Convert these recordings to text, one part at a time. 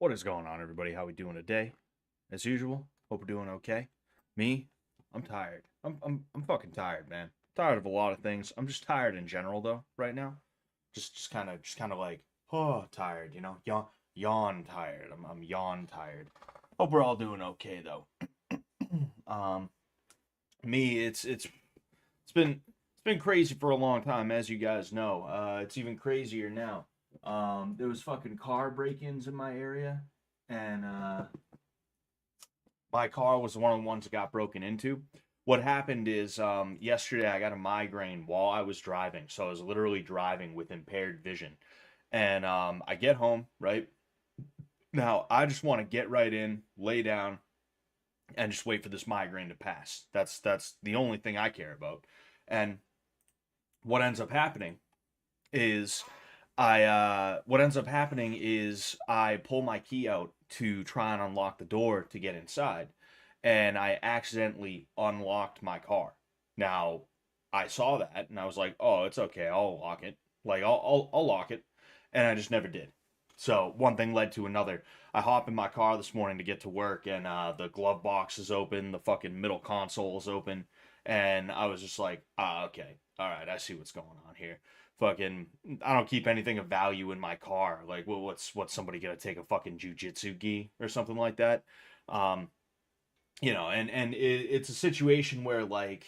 What is going on, everybody? How we doing today? As usual, hope we're doing okay. Me, I'm tired. I'm fucking tired, man. Tired of a lot of things. I'm just tired in general, though. Right now, just kind of like, oh, tired. You know, yawn tired. I'm yawn tired. Hope we're all doing okay, though. um, me, it's been crazy for a long time, as you guys know. It's even crazier now. There was fucking car break-ins in my area, and my car was one of the ones that got broken into. What happened is yesterday I got a migraine while I was driving, so I was literally driving with impaired vision. And I get home, right? Now I just want to get right in, lay down, and just wait for this migraine to pass. That's the only thing I care about. And what ends up happening is I pull my key out to try and unlock the door to get inside, and I accidentally unlocked my car. Now, I saw that and I was like, "Oh, it's okay. I'll lock it. I'll lock it." And I just never did. So, one thing led to another. I hop in my car this morning to get to work, and the glove box is open, the fucking middle console is open, and I was just like, "Ah, okay. All right, I see what's going on here." Fucking, I don't keep anything of value in my car. Like, well, what's somebody gonna take a fucking jujitsu gi or something like that? Um, it's a situation where, like,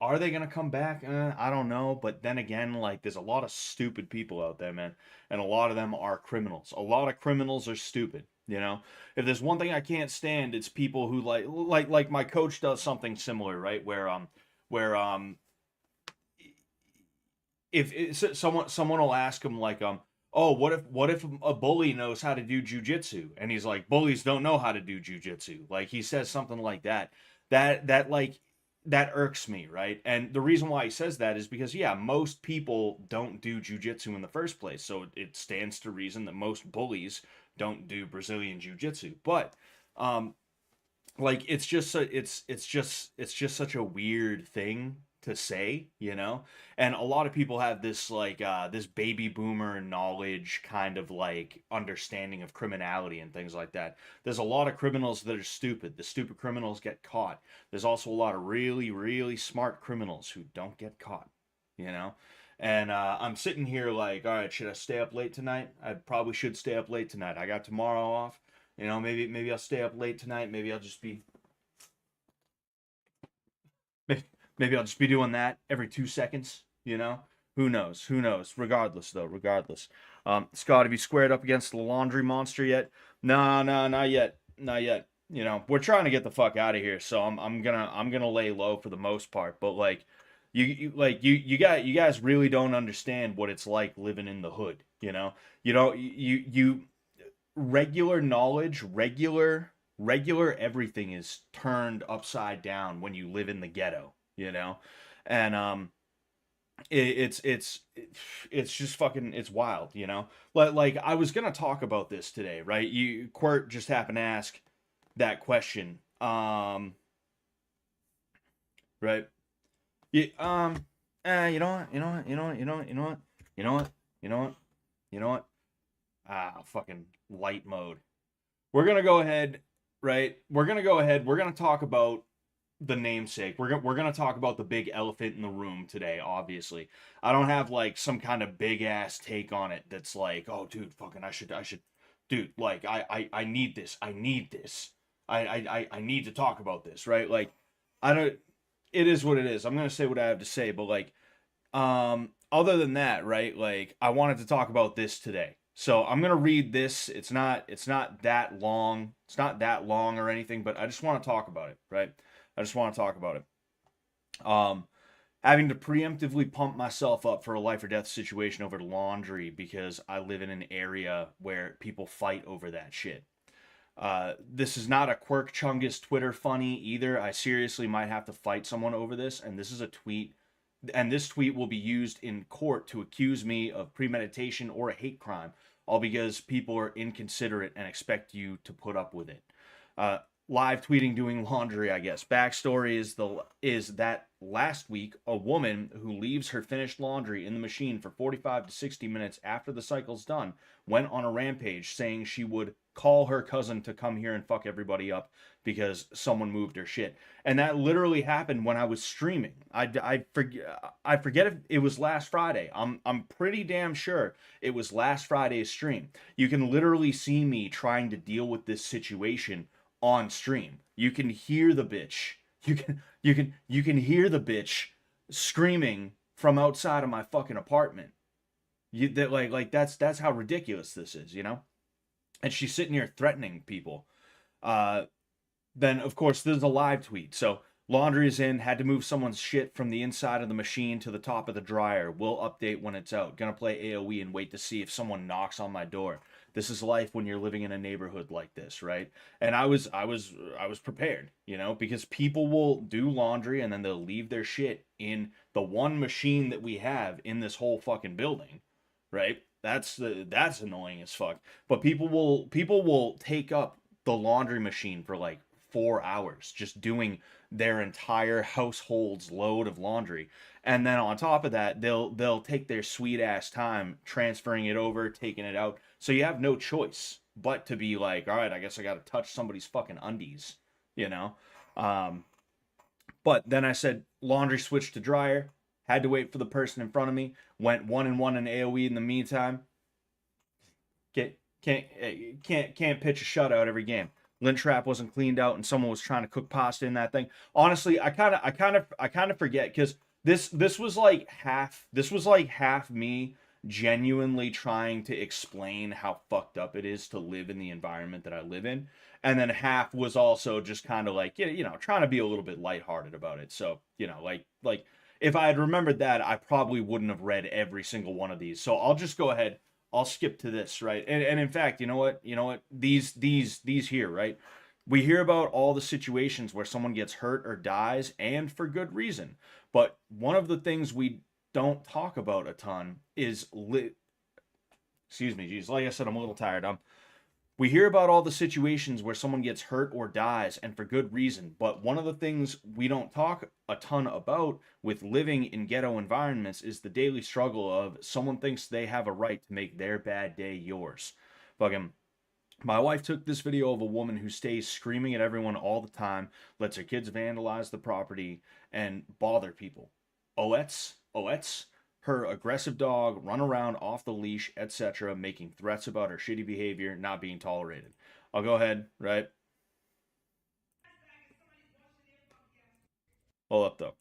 are they gonna come back? I don't know. But then again, like, there's a lot of stupid people out there, man, and a lot of them are criminals. A lot of criminals are stupid. You know, if there's one thing I can't stand, it's people who like my coach does something similar, right? Where if someone will ask him like oh, what if a bully knows how to do jujitsu, and he's like, bullies don't know how to do jujitsu. Like, he says something like that. That irks me, right? And the reason why he says that is because, yeah, most people don't do jujitsu in the first place, so it stands to reason that most bullies don't do Brazilian jiu-jitsu. But um like, it's just such a weird thing to say, you know. And a lot of people have this, like, this baby boomer knowledge, kind of like understanding of criminality and things like that. There's a lot of criminals that are stupid. The stupid criminals get caught. There's also a lot of really, really smart criminals who don't get caught, you know. And I'm sitting here like, all right, should I stay up late tonight? I probably should stay up late tonight. I got tomorrow off. You know, maybe I'll stay up late tonight. Maybe I'll just be doing that every 2 seconds. You know, who knows? Who knows? Regardless, though, regardless. Scott, have you squared up against the laundry monster yet? No, no, not yet, not yet. You know, we're trying to get the fuck out of here, so I'm gonna lay low for the most part. But like, you guys really don't understand what it's like living in the hood. You know, you don't you regular knowledge, regular everything is turned upside down when you live in the ghetto, you know? And it's just fucking, it's wild, you know? Like, I was gonna talk about this today, right? Quirt just happened to ask that question. Right? Yeah, you know what? You know what? You know what? You know what? You know what? You know what? You know what? You know what? Fucking light mode. We're gonna go ahead, right? We're gonna go ahead. We're gonna talk about the namesake. We're gonna talk about the big elephant in the room today. Obviously, I don't have like some kind of big ass take on it. That's like, oh, dude, fucking, I should, dude, like, I need this. I need this. I need to talk about this, right? Like, I don't. It is what it is. I'm gonna say what I have to say, but like, other than that, right? Like, I wanted to talk about this today. So I'm gonna read this. It's not that long. It's not that long or anything, but I just want to talk about it, right? I just want to talk about it. Um, Having to preemptively pump myself up for a life or death situation over laundry because I live in an area where people fight over that shit. This is not a Quirk Chungus Twitter funny either. I seriously might have to fight someone over this, and this is a tweet, and this tweet will be used in court to accuse me of premeditation or a hate crime, all because people are inconsiderate and expect you to put up with it. Uh, Live tweeting doing laundry, I guess. Backstory is that last week a woman who leaves her finished laundry in the machine for 45 to 60 minutes after the cycle's done went on a rampage saying she would call her cousin to come here and fuck everybody up because someone moved her shit. And that literally happened when I was streaming. I forget if it was last Friday. I'm pretty damn sure it was last Friday's stream. You can literally see me trying to deal with this situation on stream. You can hear the bitch. You can hear the bitch screaming from outside of my fucking apartment. That's how ridiculous this is, you know? And she's sitting here threatening people. Then of course there's a live tweet. So laundry is in, had to move someone's shit from the inside of the machine to the top of the dryer. Will update when it's out. Gonna play AoE and wait to see if someone knocks on my door. This is life when you're living in a neighborhood like this, right? And I was prepared, you know, because people will do laundry and then they'll leave their shit in the one machine that we have in this whole fucking building, right? That's annoying as fuck. But people will take up the laundry machine for like 4 hours just doing their entire household's load of laundry. And then on top of that, they'll take their sweet ass time transferring it over, taking it out. So you have no choice but to be like, all right, I guess I got to touch somebody's fucking undies, you know? But then I said laundry switched to dryer, had to wait for the person in front of me, went 1-1 in AoE in the meantime. Can't pitch a shutout every game. Lint trap wasn't cleaned out and someone was trying to cook pasta in that thing. Honestly, I kind of forget, because this was like half me genuinely trying to explain how fucked up it is to live in the environment that I live in, and then half was also just kind of like, you know, trying to be a little bit lighthearted about it. So, you know, like if I had remembered that, I probably wouldn't have read every single one of these. So I'll just go ahead. I'll skip to this, right? And in fact, you know what? These here, right? We hear about all the situations where someone gets hurt or dies, and for good reason. But one of the things we don't talk about a ton is excuse me, geez. Like I said, I'm a little tired. We hear about all the situations where someone gets hurt or dies, and for good reason. But one of the things we don't talk a ton about with living in ghetto environments is the daily struggle of someone thinks they have a right to make their bad day yours. Fucking, my wife took this video of a woman who stays screaming at everyone all the time, lets her kids vandalize the property, and bother people. Oets, her aggressive dog, run around off the leash, etc., making threats about her shitty behavior not being tolerated. I'll go ahead, right? Hold up, though.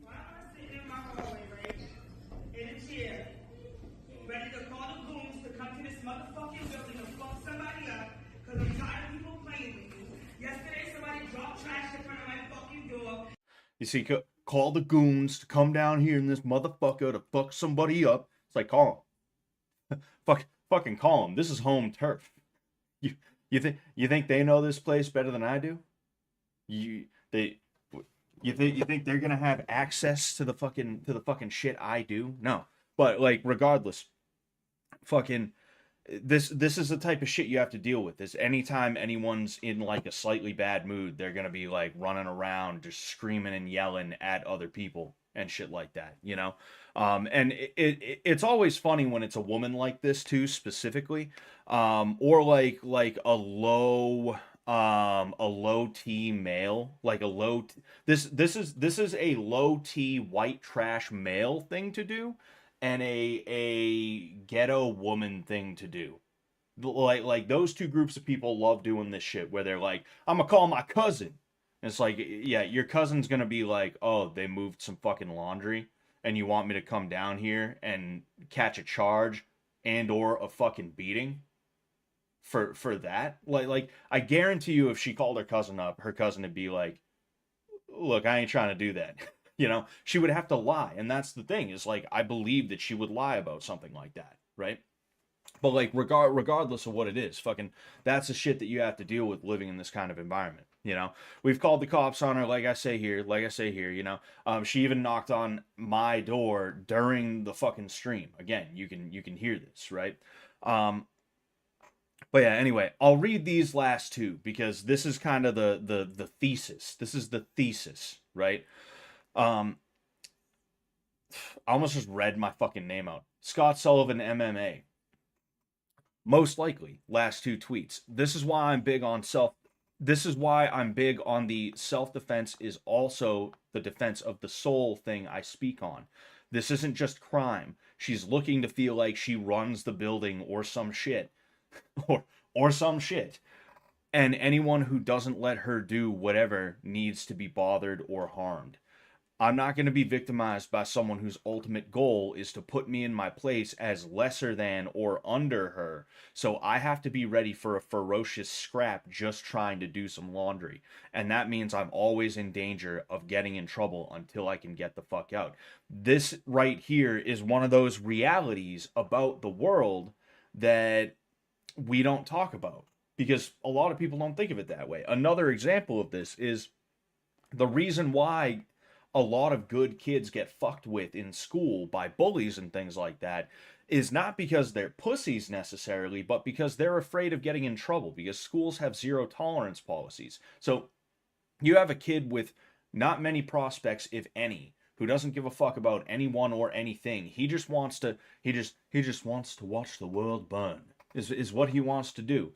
Why am I sitting in my hallway, right? In a chair, ready to call the goons to come to this motherfucking building and fuck somebody up, because I'm tired of people playing with me. Yesterday, somebody dropped trash in front of my fucking door. You see, call the goons to come down here in this motherfucker to fuck somebody up. It's like, call them. Fucking call them. This is home turf. You think they know this place better than I do? You think they're gonna have access to the fucking shit I do? No. But like, regardless, fucking this is the type of shit you have to deal with. Is anytime anyone's in like a slightly bad mood, they're gonna be like running around just screaming and yelling at other people and shit like that, you know. And it's always funny when it's a woman like this too, specifically, or like a low T male, like a this is a low T white trash male thing to do, and a ghetto woman thing to do. Like those two groups of people love doing this shit where they're like, I'm gonna call my cousin. And it's like, yeah, your cousin's gonna be like, oh, they moved some fucking laundry and you want me to come down here and catch a charge and or a fucking beating for that? Like I guarantee you, if she called her cousin up, her cousin would be like, look, I ain't trying to do that. You know, she would have to lie. And that's the thing, is like, I believe that she would lie about something like that, right? But like, regardless of what it is, fucking, that's the shit that you have to deal with living in this kind of environment. You know, we've called the cops on her, like I say here, you know. She even knocked on my door during the fucking stream. Again, you can hear this, right? But yeah, anyway, I'll read these last two because this is kind of the thesis. This is the thesis, right? I almost just read my fucking name out. Scott Sullivan MMA. Most likely, last two tweets. This is why I'm big on self. This is why I'm big on the self defense is also the defense of the soul thing I speak on. This isn't just crime. She's looking to feel like she runs the building or some shit. or or some shit. And anyone who doesn't let her do whatever needs to be bothered or harmed. I'm not going to be victimized by someone whose ultimate goal is to put me in my place as lesser than or under her. So I have to be ready for a ferocious scrap just trying to do some laundry. And that means I'm always in danger of getting in trouble until I can get the fuck out. This right here is one of those realities about the world that we don't talk about because a lot of people don't think of it that way. Another example of this is the reason why a lot of good kids get fucked with in school by bullies and things like that is not because they're pussies necessarily, but because they're afraid of getting in trouble because schools have zero tolerance policies. So you have a kid with not many prospects, if any, who doesn't give a fuck about anyone or anything. He just wants to he just wants to watch the world burn. Is what he wants to do.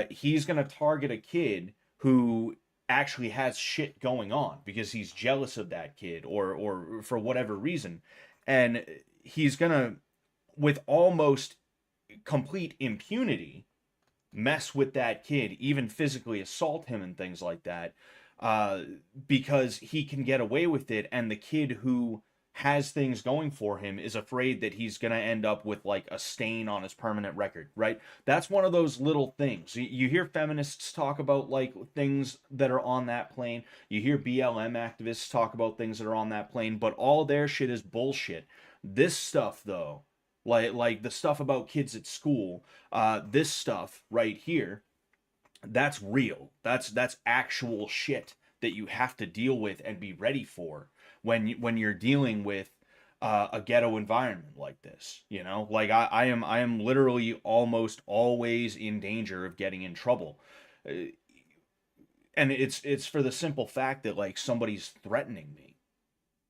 He's gonna target a kid who actually has shit going on because he's jealous of that kid or for whatever reason, and he's gonna, with almost complete impunity, mess with that kid, even physically assault him and things like that, uh, because he can get away with it, and the kid who has things going for him is afraid that he's going to end up with like a stain on his permanent record, right? That's one of those little things. You hear feminists talk about like things that are on that plane. You hear BLM activists talk about things that are on that plane, but all their shit is bullshit. This stuff though, like the stuff about kids at school, this stuff right here, that's real. That's actual shit that you have to deal with and be ready for when you're dealing with a ghetto environment like this. You know, like I am literally almost always in danger of getting in trouble. And it's for the simple fact that like somebody's threatening me.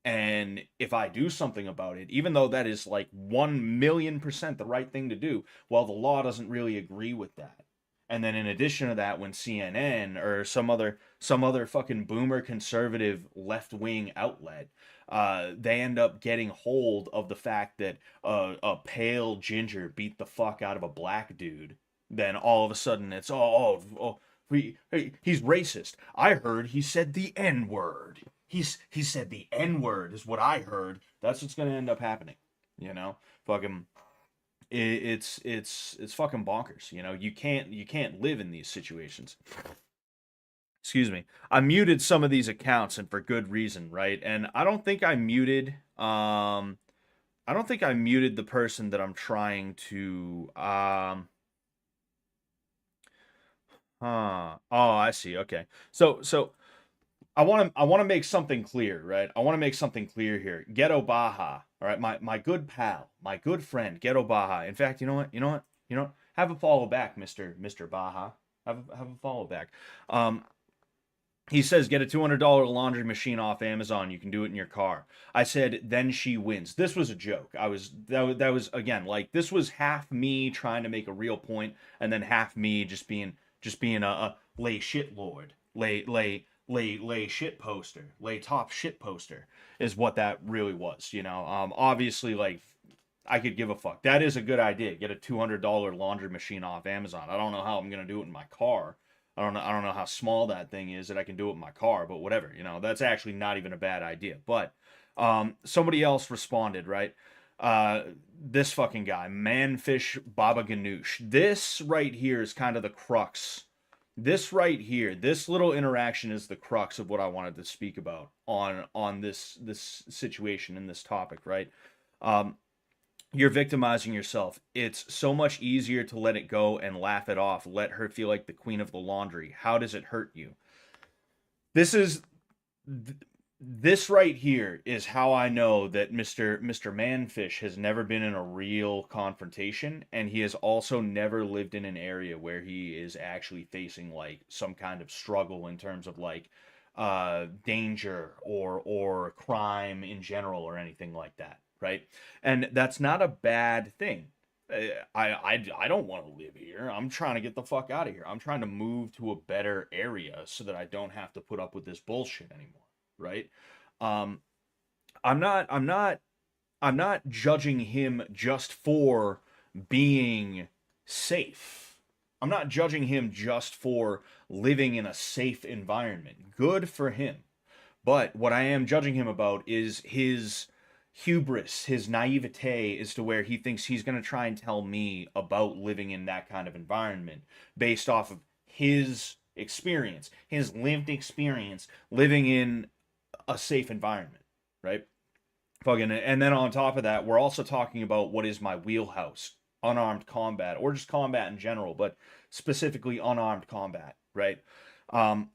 And if I do something about it, even though that is like 1,000,000% the right thing to do, well, the law doesn't really agree with that. And then in addition to that, when CNN or some other fucking boomer conservative left wing outlet, they end up getting hold of the fact that a pale ginger beat the fuck out of a black dude, then all of a sudden it's he's racist. I heard he said the N word. He said the N word is what I heard. That's what's gonna end up happening. You know, fucking it's fucking bonkers. You know, you can't live in these situations. Excuse me. I muted some of these accounts and for good reason, right? And I don't think I muted the person that I'm trying to oh, I see. Okay. So I want to make something clear, right? I want to make something clear here. Ghetto Baja, all right, my good pal, my good friend, Ghetto Baja. In fact, you know what? You know what? You know what? Have a follow back, Mister Baja. Have a follow back. He says get a $200 laundry machine off Amazon. You can do it in your car. I said then she wins. This was a joke. That was again like this was half me trying to make a real point, and then half me just being a lay shit lord, lay shit poster, lay top shit poster is what that really was. You know, obviously like I could give a fuck. That is a good idea. Get a $200 laundry machine off Amazon. I don't know how I'm gonna do it in my car. I don't know how small that thing is that I can do it in my car, but whatever. You know, that's actually not even a bad idea. But somebody else responded, right? This fucking guy, Manfish Baba Ganoush. This right here is kind of the crux. This right here, this little interaction is the crux of what I wanted to speak about on this situation and this topic, right? Um, you're victimizing yourself. It's so much easier to let it go and laugh it off. Let her feel like the queen of the laundry. How does it hurt you? This is this right here is how I know that Mr. Manfish has never been in a real confrontation, and he has also never lived in an area where he is actually facing like some kind of struggle in terms of like danger or crime in general or anything like that. right? And that's not a bad thing. I don't want to live here. I'm trying to get the fuck out of here. I'm trying to move to a better area so that I don't have to put up with this bullshit anymore, right? Um, I'm not I'm not I'm not judging him just for being safe. I'm not judging him just for living in a safe environment. Good for him. But what I am judging him about is his hubris, his naivete as to where he thinks he's going to try and tell me about living in that kind of environment based off of his experience, his lived experience living in a safe environment, right? Fucking, and then on top of that, we're also talking about what is my wheelhouse, unarmed combat, or just combat in general, but specifically unarmed combat, right? Um,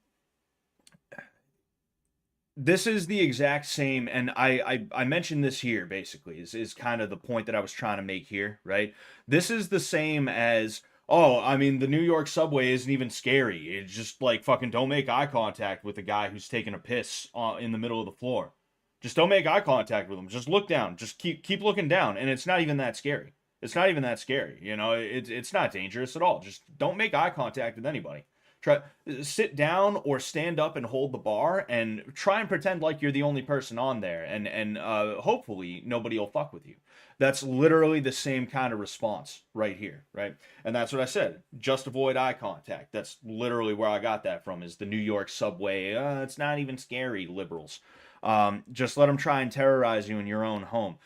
this is the exact same, and I mentioned this here basically is kind of the point that I was trying to make here, right? This is the same as, oh, I mean, the New York subway isn't even scary. It's just like fucking don't make eye contact with a guy who's taking a piss in the middle of the floor. Just don't make eye contact with him. Just look down. Just keep looking down, and it's not even that scary. It's not even that scary. You know, it's not dangerous at all. Just don't make eye contact with anybody. Try sit down or stand up and hold the bar and try and pretend like you're the only person on there, and hopefully nobody will fuck with you. That's literally the same kind of response right here, right? And that's what I said. Just avoid eye contact. That's literally where I got that from. Is the New York subway? It's not even scary, liberals. Just let them try and terrorize you in your own home.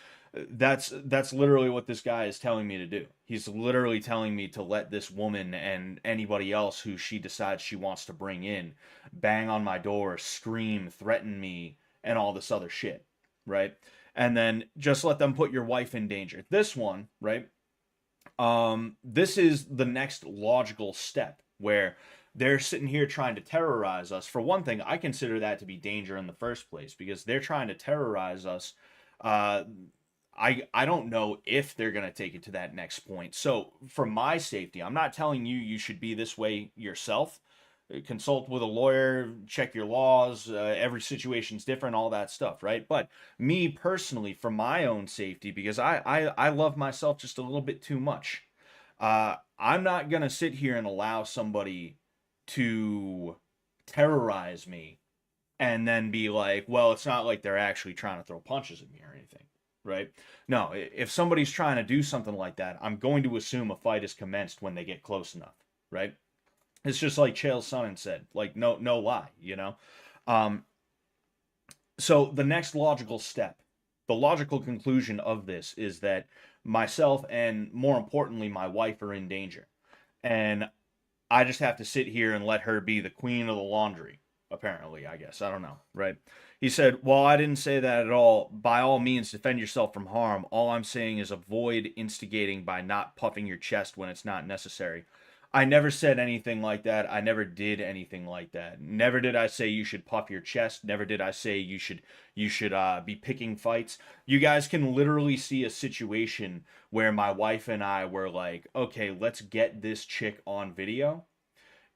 That's literally what this guy is telling me to do. He's literally telling me to let this woman and anybody else who she decides she wants to bring in bang on my door, scream, threaten me, and all this other shit, right? And then just let them put your wife in danger. This one, right? This is the next logical step where they're sitting here trying to terrorize us. For one thing, I consider that to be danger in the first place because they're trying to terrorize us. Uh, I don't know if they're gonna take it to that next point. So for my safety, I'm not telling you you should be this way yourself. Consult with a lawyer, check your laws. Every situation's different, all that stuff, right? But me personally, for my own safety, because I love myself just a little bit too much. I'm not gonna sit here and allow somebody to terrorize me and then be like, well, it's not like they're actually trying to throw punches at me or anything, right? No, if somebody's trying to do something like that, I'm going to assume a fight is commenced when they get close enough, right? It's just like Chael Sonnen said, like no lie, you know. Um, so the next logical step, the logical conclusion of this is that myself and more importantly my wife are in danger, and I just have to sit here and let her be the queen of the laundry. Apparently, I guess. I don't know, right? He said, well, I didn't say that at all. By all means, defend yourself from harm. All I'm saying is avoid instigating by not puffing your chest when it's not necessary. I never said anything like that. I never did anything like that. Never did I say you should puff your chest. Never did I say you should be picking fights. You guys can literally see a situation where my wife and I were like, okay, let's get this chick on video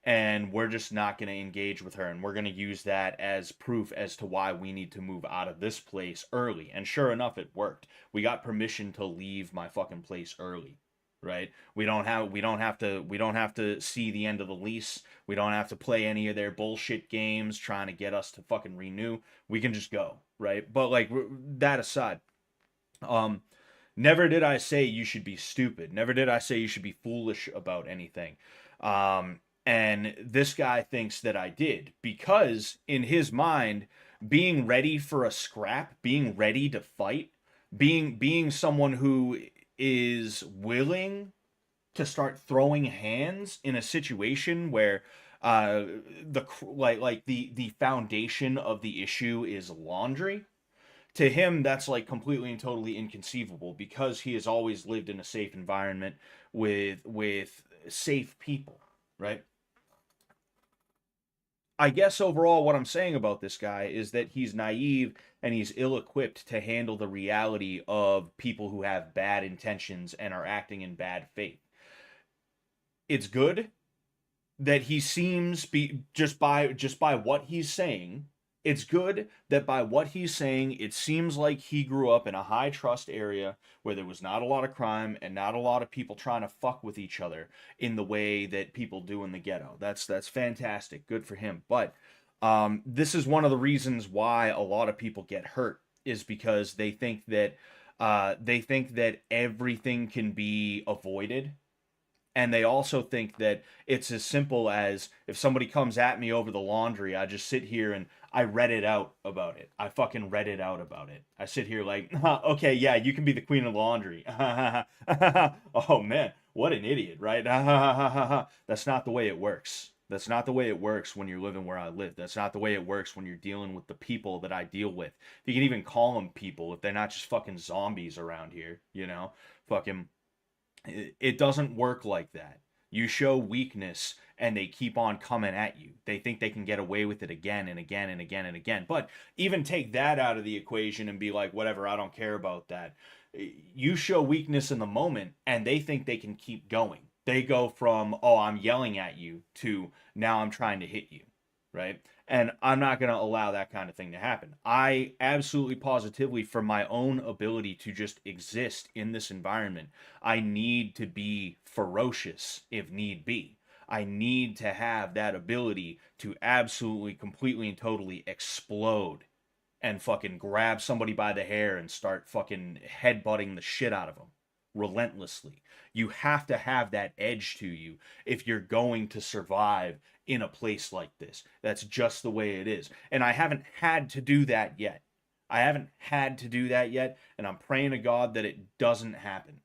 and we're just not going to engage with her, and we're going to use that as proof as to why we need to move out of this place early. And sure enough, it worked. We got permission to leave my fucking place early, right? We don't have to see the end of the lease. We don't have to play any of their bullshit games trying to get us to fucking renew. We can just go, right? But like that aside, um never did I say you should be stupid. Never did I say you should be foolish about anything. And this guy thinks that I did because in his mind, being ready for a scrap, being ready to fight, being someone who is willing to start throwing hands in a situation where the foundation of the issue is laundry, to him that's like completely and totally inconceivable because he has always lived in a safe environment with safe people, right? I guess overall what I'm saying about this guy is that he's naive and he's ill-equipped to handle the reality of people who have bad intentions and are acting in bad faith. It's good that he seems be just by what he's saying, It's good that by what he's saying, it seems like he grew up in a high trust area where there was not a lot of crime and not a lot of people trying to fuck with each other in the way that people do in the ghetto. That's fantastic. Good for him. But this is one of the reasons why a lot of people get hurt is because they think that everything can be avoided, and they also think that it's as simple as if somebody comes at me over the laundry, I just sit here and I read it out about it. I fucking read it out about it. I sit here like, okay, yeah, you can be the queen of laundry. Oh man, what an idiot, right? That's not the way it works. That's not the way it works when you're living where I live. That's not the way it works when you're dealing with the people that I deal with. You can even call them people if they're not just fucking zombies around here, you know? Fucking it doesn't work like that. You show weakness and they keep on coming at you. They think they can get away with it again and again and again and again. But even take that out of the equation and be like, whatever, I don't care about that. You show weakness in the moment and they think they can keep going. They go from, oh, I'm yelling at you to now I'm trying to hit you, right? And I'm not going to allow that kind of thing to happen. I absolutely positively, for my own ability to just exist in this environment, I need to be ferocious if need be. I need to have that ability to absolutely, completely, and totally explode and fucking grab somebody by the hair and start fucking headbutting the shit out of them relentlessly. You have to have that edge to you if you're going to survive in a place like this. That's just the way it is. And I haven't had to do that yet. I haven't had to do that yet, and I'm praying to God that it doesn't happen,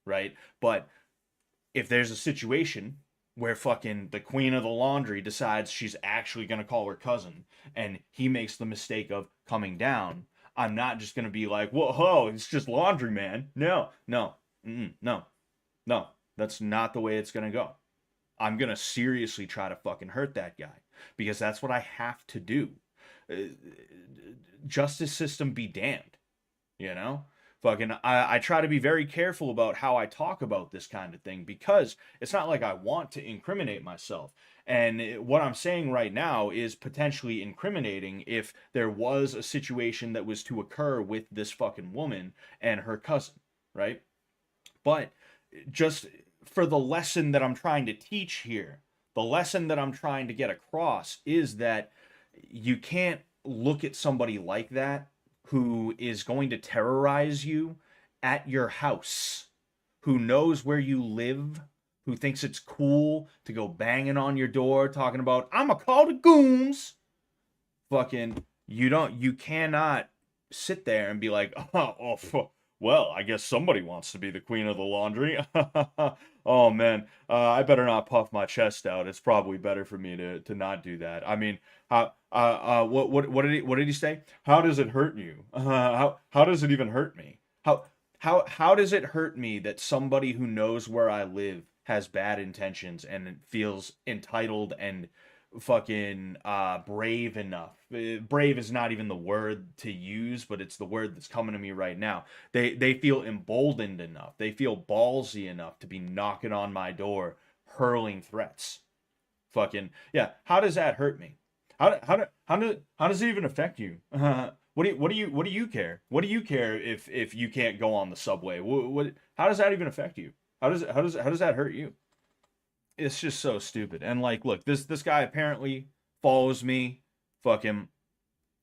right? But if there's a situation where fucking the queen of the laundry decides she's actually going to call her cousin and he makes the mistake of coming down, I'm not just going to be like, whoa, it's just laundry, man. No, no, no, no. That's not the way it's going to go. I'm going to seriously try to fucking hurt that guy because that's what I have to do. Uh, Justice system be damned, you know? Fucking, I try to be very careful about how I talk about this kind of thing because it's not like I want to incriminate myself. And what I'm saying right now is potentially incriminating if there was a situation that was to occur with this fucking woman and her cousin, right? But just for the lesson that I'm trying to teach here, the lesson that I'm trying to get across is that you can't look at somebody like that who is going to terrorize you at your house, who knows where you live, who thinks it's cool to go banging on your door talking about, I'm gonna call the goons. Fucking, you cannot sit there and be like, well, I guess somebody wants to be the queen of the laundry. Oh man, I better not puff my chest out. It's probably better for me to not do that. I mean, what did he say? How does it hurt you? How does it even hurt me? How does it hurt me that somebody who knows where I live has bad intentions and feels entitled and fucking brave enough. Brave is not even the word to use, but it's the word that's coming to me right now. They feel emboldened enough. They feel ballsy enough to be knocking on my door, hurling threats. Fucking yeah. How does that hurt me? How does it even affect you? What do you care? What do you care if you can't go on the subway? What how does that even affect you? How does that hurt you? It's just so stupid. And like, look, this guy apparently follows me. Fucking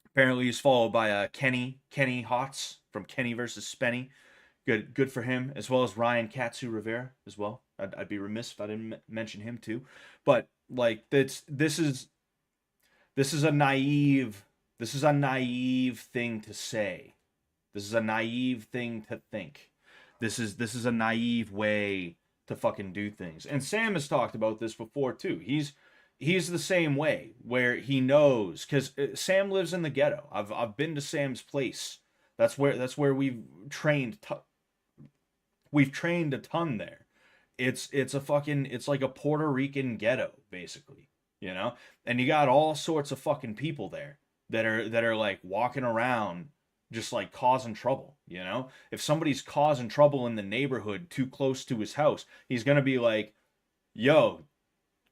apparently he's followed by Kenny Hotz from Kenny versus Spenny. Good for him, as well as Ryan Katsu Rivera as well. I'd be remiss if I didn't mention him too. But like, this is a naive thing to say. This is a naive thing to think. This is a naive way to fucking do things. And Sam has talked about this before too. He's the same way where he knows cuz Sam lives in the ghetto. I've been to Sam's place. That's where we've trained a ton there. It's like a Puerto Rican ghetto basically, you know? And you got all sorts of fucking people there that are like walking around just like causing trouble, you know? If somebody's causing trouble in the neighborhood too close to his house, he's going to be like, "Yo,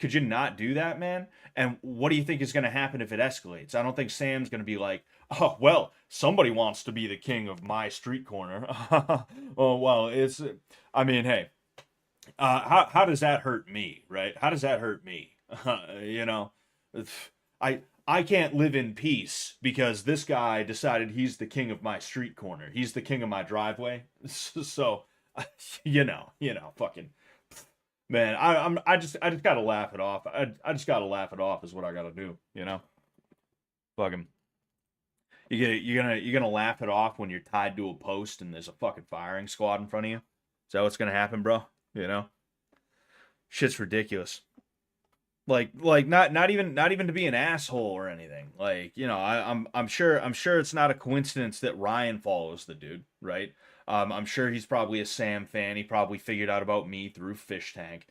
Could you not do that, man? And what do you think is going to happen if it escalates? I don't think Sam's going to be like, oh, well, somebody wants to be the king of my street corner. Oh, well, I mean, hey, how does that hurt me, right? How does that hurt me? You know, I can't live in peace because this guy decided he's the king of my street corner. He's the king of my driveway. So, fucking man, I just gotta laugh it off. I just gotta laugh it off is what I gotta do. Fucking you're gonna laugh it off when you're tied to a post and there's a fucking firing squad in front of you. Is that what's gonna happen, bro? Shit's ridiculous. Like not even to be an asshole or anything. Like, I'm sure it's not a coincidence that Ryan follows the dude, right? I'm sure he's probably a Sam fan. He probably figured out about me through Fish Tank.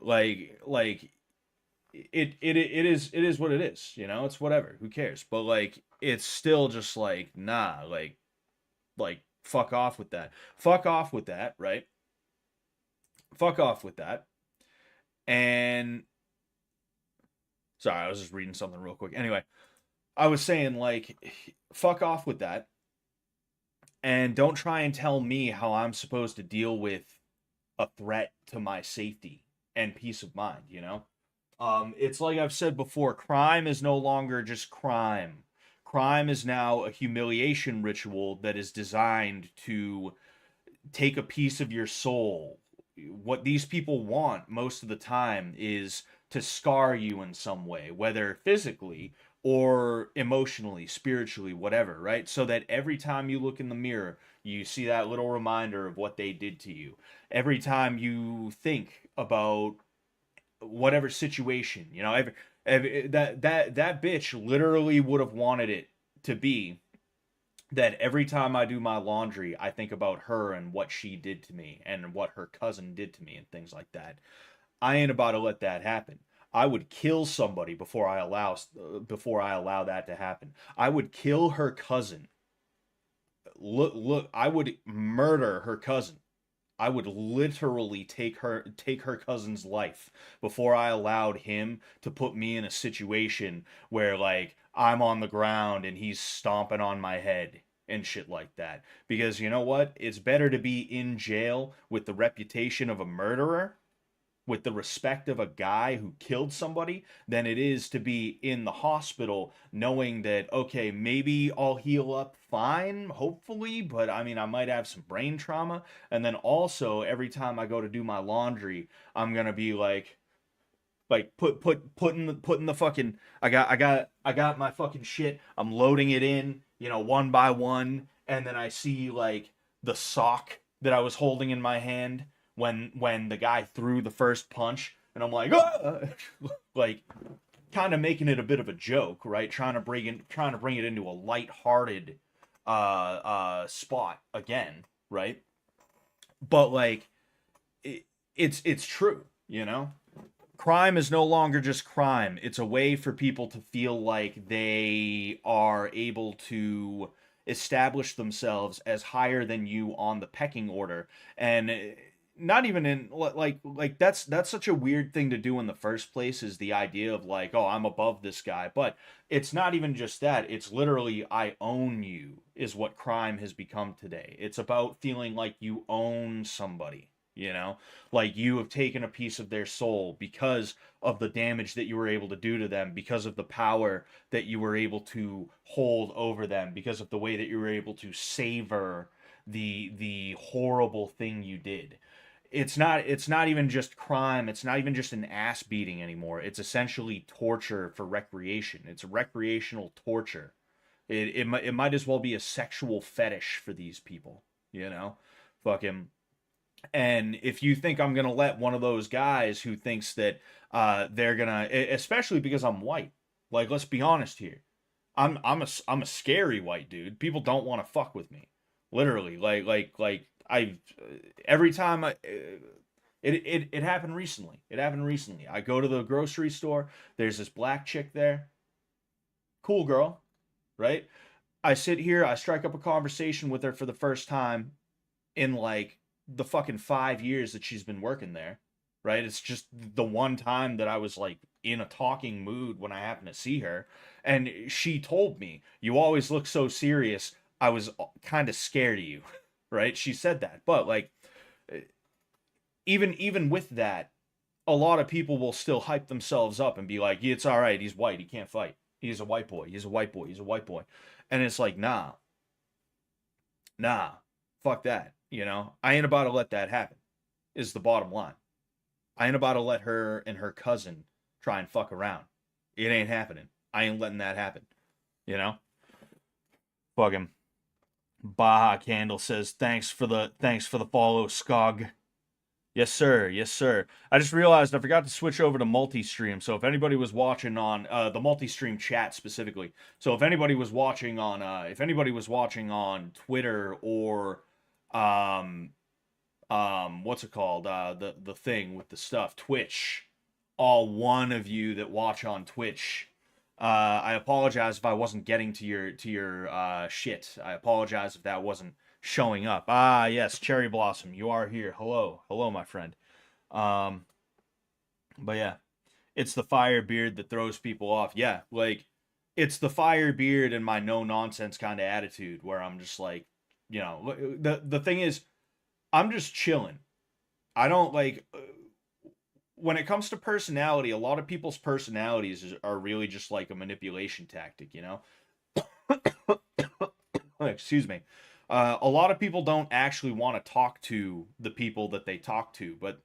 Like it is what it is, it's whatever. Who cares? But like it's still just like, nah, like fuck off with that. Fuck off with that, right? Fuck off with that. And sorry, I was just reading something real quick. Anyway, I was saying, like, fuck off with that. And don't try and tell me how I'm supposed to deal with a threat to my safety and peace of mind. It's like I've said before, crime is no longer just crime. Crime is now a humiliation ritual that is designed to take a piece of your soul. What these people want most of the time is to scar you in some way, whether physically or emotionally, spiritually, whatever, right? So that every time you look in the mirror, you see that little reminder of what they did to you. Every time you think about whatever situation, that bitch literally would have wanted it to be that every time I do my laundry, I think about her and what she did to me and what her cousin did to me and things like that. I ain't about to let that happen. I would kill somebody before I allow that to happen. I would kill her cousin. Look, I would murder her cousin. I would literally take her cousin's life before I allowed him to put me in a situation where like I'm on the ground and he's stomping on my head and shit like that. Because you know what? It's better to be in jail with the reputation of a murderer, with the respect of a guy who killed somebody, than it is to be in the hospital knowing that, okay, maybe I'll heal up fine, hopefully, but I mean, I might have some brain trauma. And then also, every time I go to do my laundry, I'm gonna be like putting the fucking I got my fucking shit. I'm loading it in, one by one, and then I see like the sock that I was holding in my hand when the guy threw the first punch, and I'm like, ah! Like kind of making it a bit of a joke, right? Trying to bring it into a lighthearted spot again, right? But like it's true, crime is no longer just crime. It's a way for people to feel like they are able to establish themselves as higher than you on the pecking order. And not even in like that's such a weird thing to do in the first place, is the idea of like, oh, I'm above this guy. But it's not even just that. It's literally, I own you, is what crime has become today. It's about feeling like you own somebody, like you have taken a piece of their soul because of the damage that you were able to do to them, because of the power that you were able to hold over them, because of the way that you were able to savor the horrible thing you did. It's not even just crime. It's not even just an ass beating anymore. It's essentially torture for recreation. It's recreational torture. It might as well be a sexual fetish for these people, fucking. And if you think I'm gonna let one of those guys who thinks that they're gonna, especially because I'm white, like, let's be honest here, I'm a scary white dude. People don't want to fuck with me, literally. Like I every time it happened recently. It happened recently. I go to the grocery store. There's this black chick there, cool girl, right? I sit here. I strike up a conversation with her for the first time in like the fucking 5 years that she's been working there. right? It's just the one time that I was like in a talking mood when I happened to see her. And she told me, "You always look so serious. I was kind of scared of you." Right? She said that. But like even with that, a lot of people will still hype themselves up and be like, yeah, "It's all right. He's white. He can't fight. He's a white boy. He's a white boy. He's a white boy." And it's like, "Nah. Nah. Fuck that." I ain't about to let that happen. Is the bottom line. I ain't about to let her and her cousin try and fuck around. It ain't happening. I ain't letting that happen. You know? Fuck him. Baja Candle says thanks for the follow, Skog. Yes, sir. Yes, sir. I just realized I forgot to switch over to multi-stream. So if anybody was watching on the multi-stream chat specifically, so if anybody was watching on Twitter or um what's it called? The thing with the stuff, Twitch. All one of you that watch on Twitch. I apologize if I wasn't getting to your shit. I apologize if that wasn't showing up. Ah, yes, Cherry Blossom, you are here. Hello, hello, my friend. Um, but yeah, it's the fire beard that throws people off. Yeah, like it's the fire beard and my no nonsense kind of attitude where I'm just like, the thing is, I'm just chilling. I don't like when it comes to personality, a lot of people's personalities are really just like a manipulation tactic. Excuse me. A lot of people don't actually want to talk to the people that they talk to, but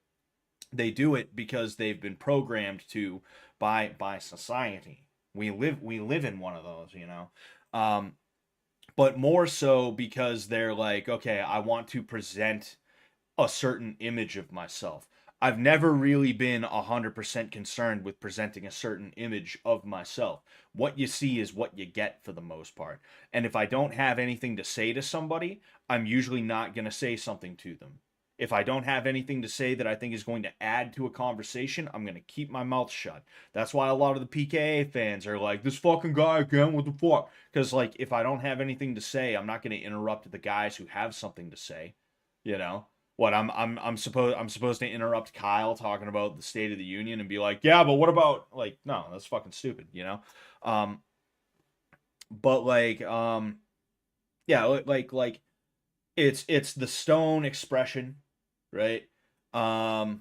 they do it because they've been programmed to by society. We live in one of those. Um, but more so because they're like, okay, I want to present a certain image of myself. I've never really been 100% concerned with presenting a certain image of myself. What you see is what you get for the most part. And if I don't have anything to say to somebody, I'm usually not going to say something to them. If I don't have anything to say that I think is going to add to a conversation, I'm going to keep my mouth shut. That's why a lot of the PKA fans are like, this fucking guy again, what the fuck? Because, like, if I don't have anything to say, I'm not going to interrupt the guys who have something to say, you know? What I'm supposed to interrupt Kyle talking about the State of the Union and be like, yeah, but what about like no, that's fucking stupid. Um, but yeah, like it's the stone expression, right? Um,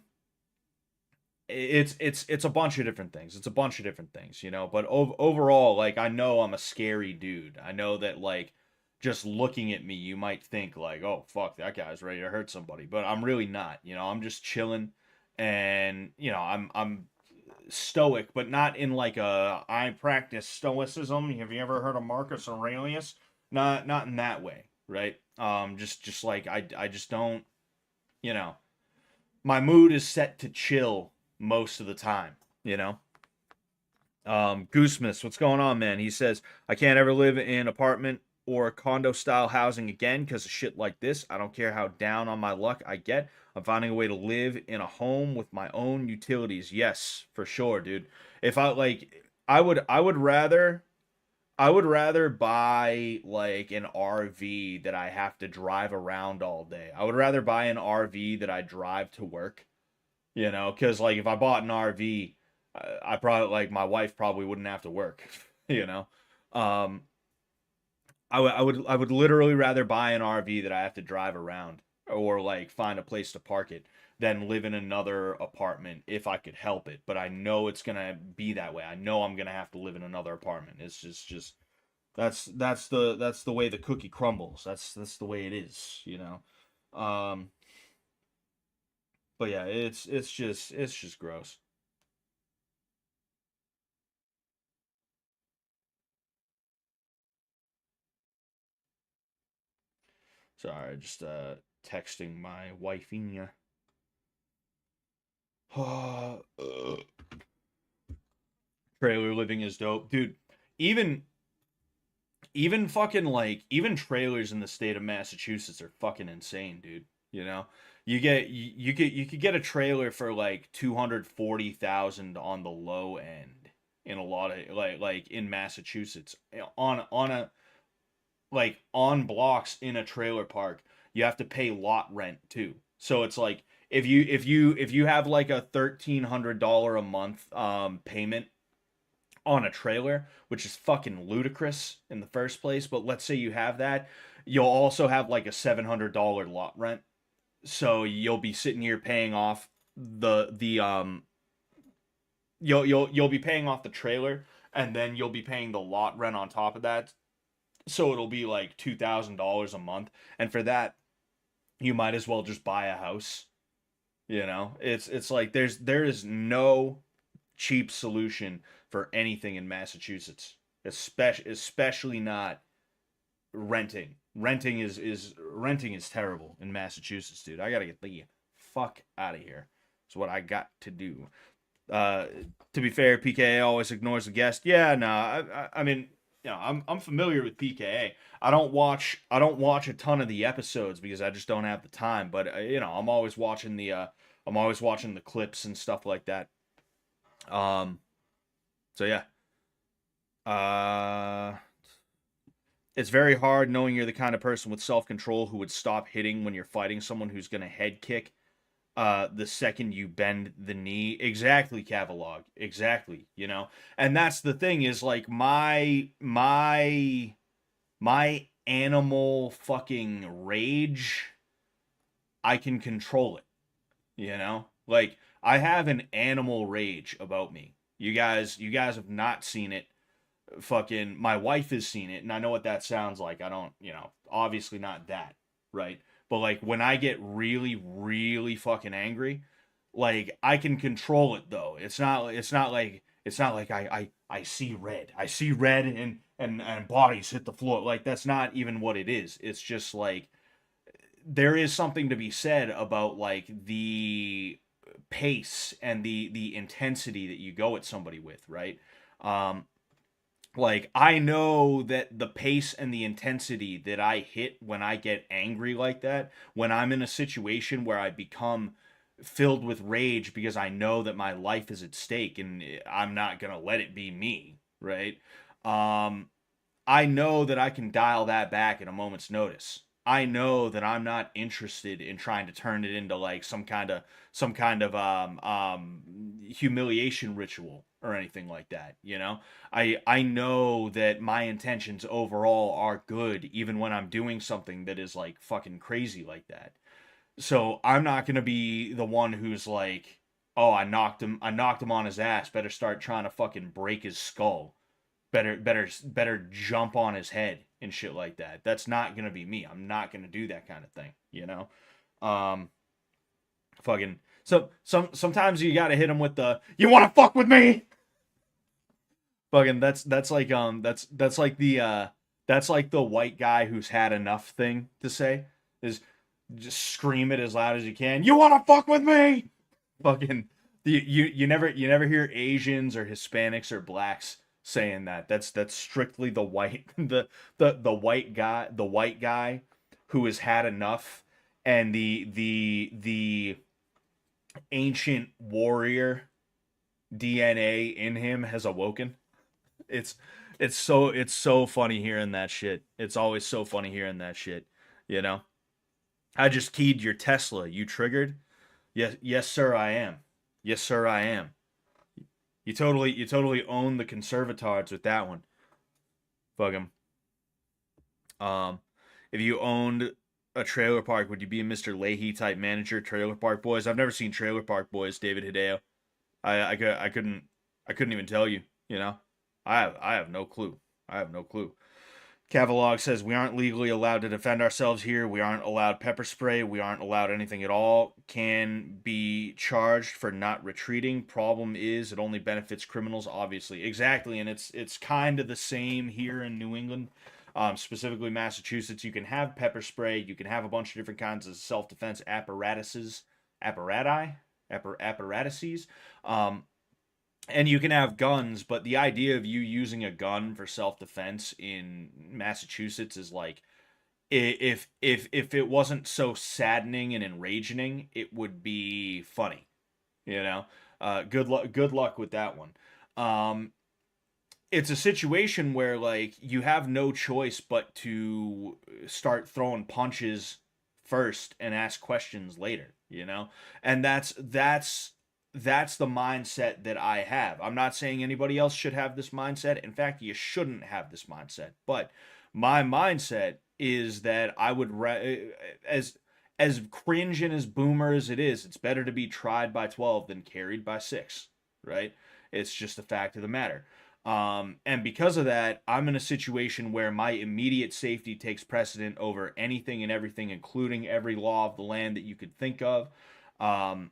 it's a bunch of different things. It's a bunch of different things. But overall, like I know I'm a scary dude. I know that like just looking at me, you might think like, oh fuck, that guy's ready to hurt somebody, but I'm really not. I'm just chilling, and I'm stoic, but not in like I practice stoicism. Have you ever heard of Marcus Aurelius? Not in that way, right? Just like I just don't. You know, my mood is set to chill most of the time. You know. Goosemith, what's going on, man? He says, I can't ever live in apartment or condo style housing again because of shit like this. I don't care how down on my luck I get. I'm finding a way to live in a home with my own utilities. Yes, for sure, dude. If I like I would rather buy like an RV that I have to drive around all day. I would rather buy an RV that I drive to work, because like if I bought an RV, I probably like my wife probably wouldn't have to work, you know. Um, I would literally rather buy an RV that I have to drive around or like find a place to park it than live in another apartment if I could help it. But I know it's gonna be that way. I know I'm gonna have to live in another apartment. It's just that's the way the cookie crumbles. That's the way it is. Um, but yeah, it's just gross. Sorry, just texting my wifey. Trailer living is dope, dude. Even even fucking like even trailers in the state of Massachusetts are fucking insane, dude. You could get a trailer for like 240,000 on the low end in a lot of like in Massachusetts on a like on blocks in a trailer park. You have to pay lot rent too. So it's like if you have like a $1,300 a month payment on a trailer, which is fucking ludicrous in the first place, but let's say you have that, you'll also have like a $700 lot rent. So you'll be sitting here paying off the you'll be paying off the trailer, and then you'll be paying the lot rent on top of that. So it'll be like $2,000 a month, and for that, you might as well just buy a house. It's like there is no cheap solution for anything in Massachusetts, especially not renting. Renting is terrible in Massachusetts, dude. I gotta get the fuck out of here. It's what I got to do. Uh, to be fair, PKA always ignores the guest. Yeah, no, I mean, I'm familiar with PKA. I don't watch a ton of the episodes because I just don't have the time. But I'm always watching the clips and stuff like that. Um, so yeah. Uh, it's very hard knowing you're the kind of person with self control who would stop hitting when you're fighting someone who's gonna head kick the second you bend the knee. Exactly, Cavalog. Exactly, And that's the thing is like my animal fucking rage, I can control it. Like I have an animal rage about me. You guys have not seen it. Fucking my wife has seen it and I know what that sounds like. I don't, obviously not that, right? But like when I get really really fucking angry, like I can control it though. It's not like I see red. I see red and bodies hit the floor. Like that's not even what it is. It's just like there is something to be said about like the pace and the intensity that you go at somebody with, right? Um, like I know that the pace and the intensity that I hit when I get angry like that, when I'm in a situation where I become filled with rage because I know that my life is at stake and I'm not going to let it be me, right? Um I know that I can dial that back at a moment's notice. I know that I'm not interested in trying to turn it into like some kind of humiliation ritual or anything like that. I know that my intentions overall are good even when I'm doing something that is like fucking crazy like that. So I'm not going to be the one who's like, "Oh, I knocked him on his ass. Better start trying to fucking break his skull." Better jump on his head and shit like that. That's not gonna be me. I'm not gonna do that kind of thing. Um, fucking sometimes you gotta hit him with the "you want to fuck with me." Fucking that's like the white guy who's had enough thing to say is just scream it as loud as you can. You want to fuck with me? Fucking you never hear Asians or Hispanics or blacks saying that. That's strictly the white the white guy who has had enough, and the ancient warrior DNA in him has awoken. It's it's so funny hearing that shit. It's always so funny hearing that shit. You know. I just keyed your Tesla. You triggered? Yes, sir, I am. Yes, sir, I am. You totally own the conservatards with that one. Fuck him. Um, if you owned a trailer park, would you be a Mr. Leahy type manager? Trailer Park Boys. I've never seen Trailer Park Boys. David Hideo. I couldn't even tell you. I have no clue. I have no clue. Cavalog says we aren't legally allowed to defend ourselves here. We aren't allowed pepper spray. We aren't allowed anything at all. Can be charged for not retreating. Problem is, it only benefits criminals, obviously. Exactly, and it's kind of the same here in New England, specifically Massachusetts. You can have pepper spray. You can have a bunch of different kinds of self-defense apparatuses. Um, and you can have guns, but the idea of you using a gun for self-defense in Massachusetts is like if it wasn't so saddening and enraging, it would be funny, you know. Good luck with that one. Um, it's a situation where like you have no choice but to start throwing punches first and ask questions later. you know? And that's the mindset that I have. I'm not saying anybody else should have this mindset. In fact, you shouldn't have this mindset. But my mindset is that I would as cringe and as boomer as it is, it's better to be tried by 12 than carried by 6, right? It's just a fact of the matter. And because of that, I'm in a situation where my immediate safety takes precedent over anything and everything, including every law of the land that you could think of. Um,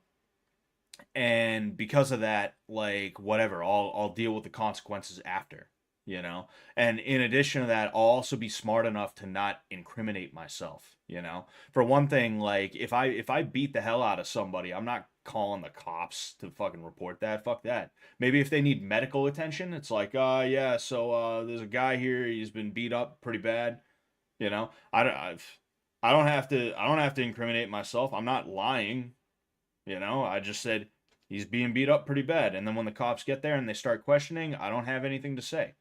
and because of that, like whatever, I'll deal with the consequences after, you know. And in addition to that, I'll also be smart enough to not incriminate myself, you know. For one thing, like if I beat the hell out of somebody, I'm not calling the cops to fucking report that. Fuck that. Maybe if they need medical attention, it's like, yeah, so there's a guy here, he's been beat up pretty bad, you know. I don't have to incriminate myself. I'm not lying, you know. I just said he's being beat up pretty bad. And then when the cops get there and they start questioning, I don't have anything to say.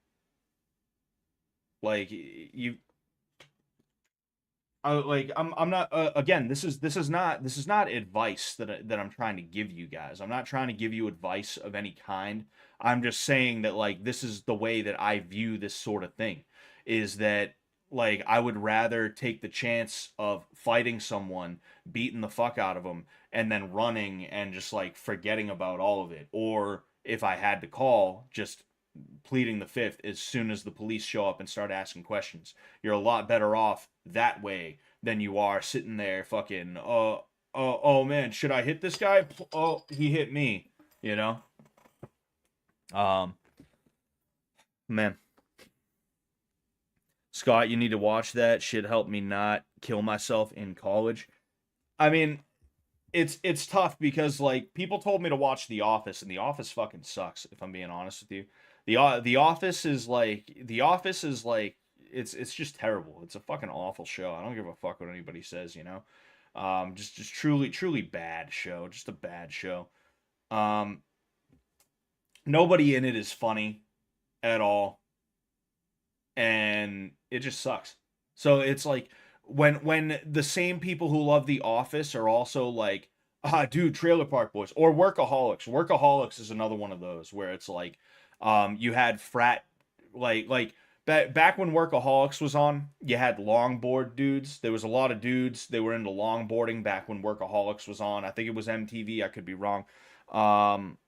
Like you like I'm not again, this is not advice that I'm trying to give you guys. I'm not trying to give you advice of any kind. I'm just saying that like this is the way that I view this sort of thing, is that like I would rather take the chance of fighting someone, beating the fuck out of them, and then running and just like forgetting about all of it, or if I had to call, just pleading the fifth as soon as the police show up and start asking questions. You're a lot better off that way than you are sitting there fucking, oh man, should I hit this guy? Oh, he hit me, you know? Um, man. Scott, you need to watch that. Shit helped me not kill myself in college. I mean, it's tough because like people told me to watch The Office, and The Office fucking sucks. If I'm being honest with you, The Office is like it's just terrible. It's a fucking awful show. I don't give a fuck what anybody says, you know. Just truly bad show. Just a bad show. Um, Nobody in it is funny at all, and it just sucks. So it's like when the same people who love The Office are also like, dude, Trailer Park Boys or Workaholics. Workaholics is another one of those where it's like, you had frat like back when Workaholics was on, you had longboard dudes. There was a lot of dudes. They were into longboarding back when Workaholics was on. I think it was MTV. I could be wrong. Um,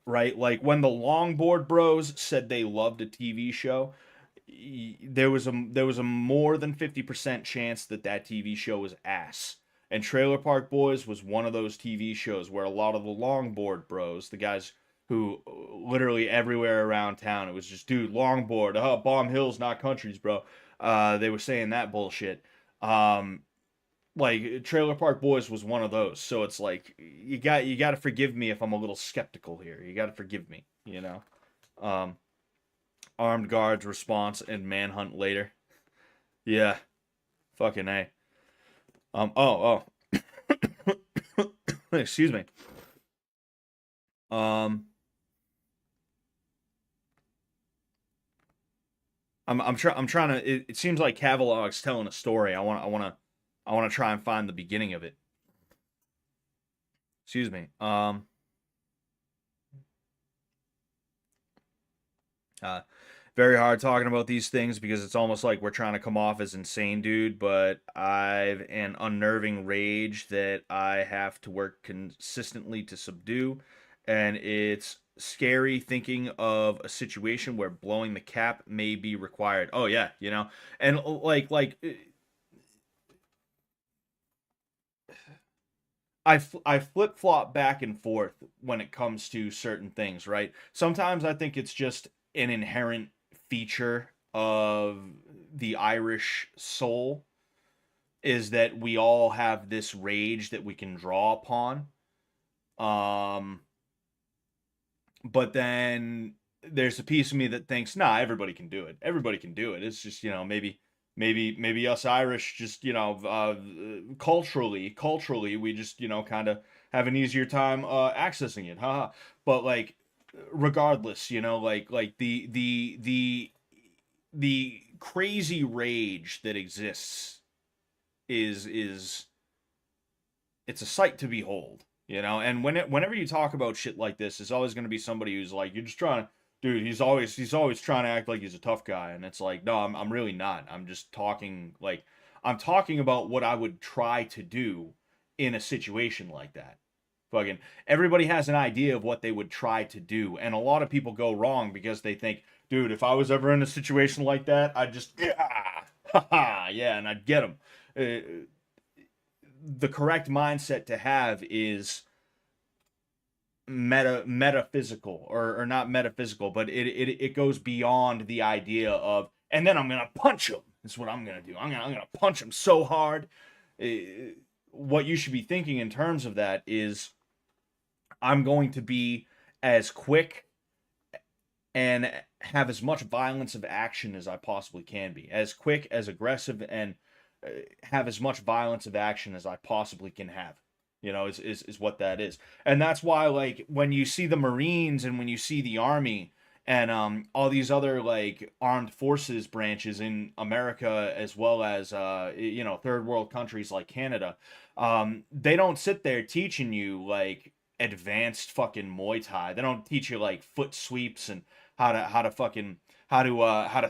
right, like when the longboard bros said they loved a TV show, there was a more than 50% chance that that TV show was ass. And Trailer Park Boys was one of those TV shows where a lot of the longboard bros, the guys who literally everywhere around town, it was just, dude, longboard, Bomb Hills, not countries, bro. They were saying that bullshit. Um, like Trailer Park Boys was one of those. So it's like you got to forgive me if I'm a little skeptical here. You got to forgive me, you know. Um, Armed guards response and manhunt later. Yeah, fucking A. Excuse me. Um, I'm trying to. It seems like Cavalog's telling a story. I want to try and find the beginning of it. Excuse me. Uh, Very hard talking about these things because it's almost like we're trying to come off as insane, dude. But I've an unnerving rage that I have to work consistently to subdue, and it's scary thinking of a situation where blowing the cap may be required. Oh yeah, you know, and I flip flop back and forth when it comes to certain things, right? Sometimes I think it's just an inherent feature of the Irish soul is that we all have this rage that we can draw upon. Um, but then there's a piece of me that thinks, nah, everybody can do it. Everybody can do it. It's just, maybe us Irish just, culturally, we just, kind of have an easier time accessing it. Haha. But like, regardless, like the crazy rage that exists is it's a sight to behold, you know. And whenever you talk about shit like this, it's always going to be somebody who's like, you're just trying to, dude. He's always trying to act like he's a tough guy, and it's like, no, I'm really not. I'm just talking like I'm talking about what I would try to do in a situation like that. Fucking everybody has an idea of what they would try to do, and a lot of people go wrong because they think, dude, if I was ever in a situation like that, I'd just haha, yeah, and I'd get them. The correct mindset to have is metaphysical, or not metaphysical, but it goes beyond the idea of, and then I'm gonna punch him. That's what I'm gonna do. I'm gonna punch him so hard. What you should be thinking in terms of that is, I'm going to be as quick and have as much violence of action as I possibly can be, as quick, as aggressive, and have as much violence of action as I possibly can have. You know, is what that is. And that's why, like, when you see the Marines and when you see the Army and all these other like armed forces branches in America, as well as third world countries like Canada, they don't sit there teaching you like advanced fucking Muay Thai. They don't teach you like foot sweeps and how to